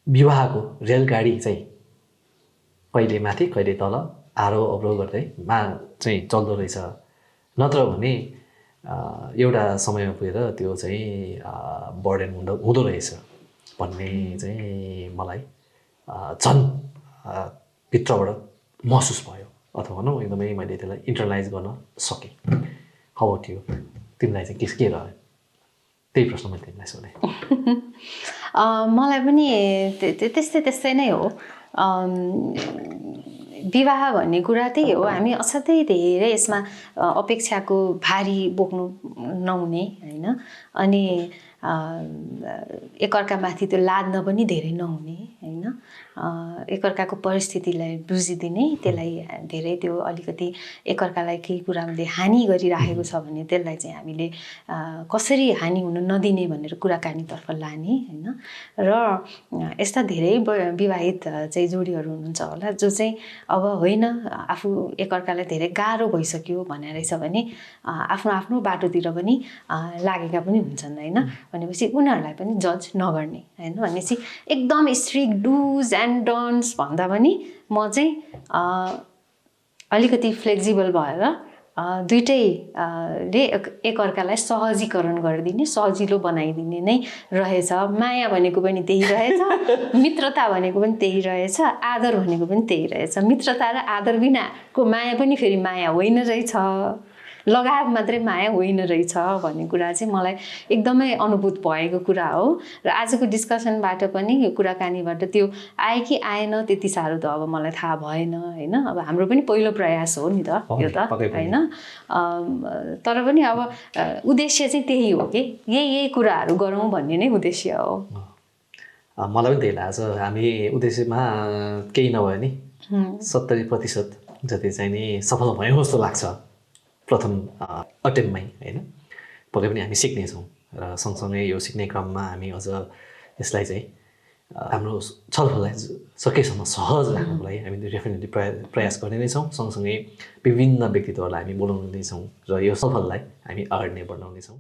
विवाहको रेलगाडी चाहिँ कहिले माथि कहिले तल आरोह अवरोह गर्दै चाहिँ चल्दो रहेछ नत्र भने एउटा समयमा पुगेर त्यो चाहिँ बर्डन हुँदो रहेछ भन्ने चाहिँ मलाई झन् भित्रबाट महसुस भयो अथवा भनौँ एकदमै मैले त्यसलाई इन्टरलाइज गर्न सकेँ। हाउ अबाउट यु, तिमीलाई चाहिँ के रह्यो? त्यही प्रश्न मैले तिमीलाई सोधेँ। मलाई पनि त्यस्तै नै हो। विवाह भन्ने कुरा त्यही हो, हामी असाध्यै धेरै यसमा अपेक्षाको भारी बोक्नु नहुने होइन, अनि एकअर्कामाथि त्यो लाद्न पनि धेरै नहुने होइन, एकअर्काको परिस्थितिलाई बुझिदिने, त्यसलाई धेरै त्यो अलिकति एकअर्कालाई केही कुराले हानि गरिराखेको छ भने त्यसलाई चाहिँ हामीले कसरी हानि हुन नदिने भनेर कुराकानीतर्फ लाने होइन। र यस्ता धेरै विवाहित चाहिँ जोडीहरू हुनुहुन्छ होला जो चाहिँ अब होइन आफू एकअर्कालाई धेरै गाह्रो भइसक्यो भने रहेछ भने आफ्नो आफ्नो बाटोतिर पनि लागेका पनि हुन्छन् होइन। भनेपछि उनीहरूलाई पनि जज नगर्ने होइन, भनेपछि एकदम स्ट्रिक्ट डुज एन्ड डन्ट्स भन्दा पनि म चाहिँ अलिकति फ्लेक्जिबल भएर दुइटैले एकअर्कालाई सहजीकरण गरिदिने, सजिलो बनाइदिने नै रहेछ। माया भनेको पनि त्यही रहेछ, मित्रता भनेको पनि त्यही रहेछ, आदर भनेको पनि त्यही रहेछ। मित्रता र आदर बिनाको माया पनि फेरि माया होइन रहेछ, लगाव मात्रै माया होइन रहेछ भन्ने कुरा चाहिँ मलाई एकदमै अनुभूत भएको कुरा हो। र आजको डिस्कसनबाट पनि यो कुराकानीबाट त्यो आयो कि आएन त्यति साह्रो त अब मलाई थाहा भएन होइन। अब हाम्रो पनि पहिलो प्रयास हो नि त यो त होइन, तर पनि अब उद्देश्य चाहिँ त्यही हो कि यही कुराहरू गरौँ भन्ने नै उद्देश्य हो। मलाई पनि त्यही लाग्छ। हामी उद्देश्यमा केही नभए नि 70% जति चाहिँ नि सफल भयो जस्तो लाग्छ प्रथम अटेम्पमै होइन। पक्कै पनि हामी सिक्नेछौँ र सँगसँगै यो सिक्ने क्रममा हामी अझ यसलाई चाहिँ हाम्रो छलफललाई सकेसम्म सहज राख्नको लागि हामी डेफिनेटली प्रयास गर्ने नै छौँ। सँगसँगै विभिन्न व्यक्तित्वहरूलाई हामी बोलाउने नै छौँ र यो सफललाई हामी अगाडि नै बढाउने छौँ।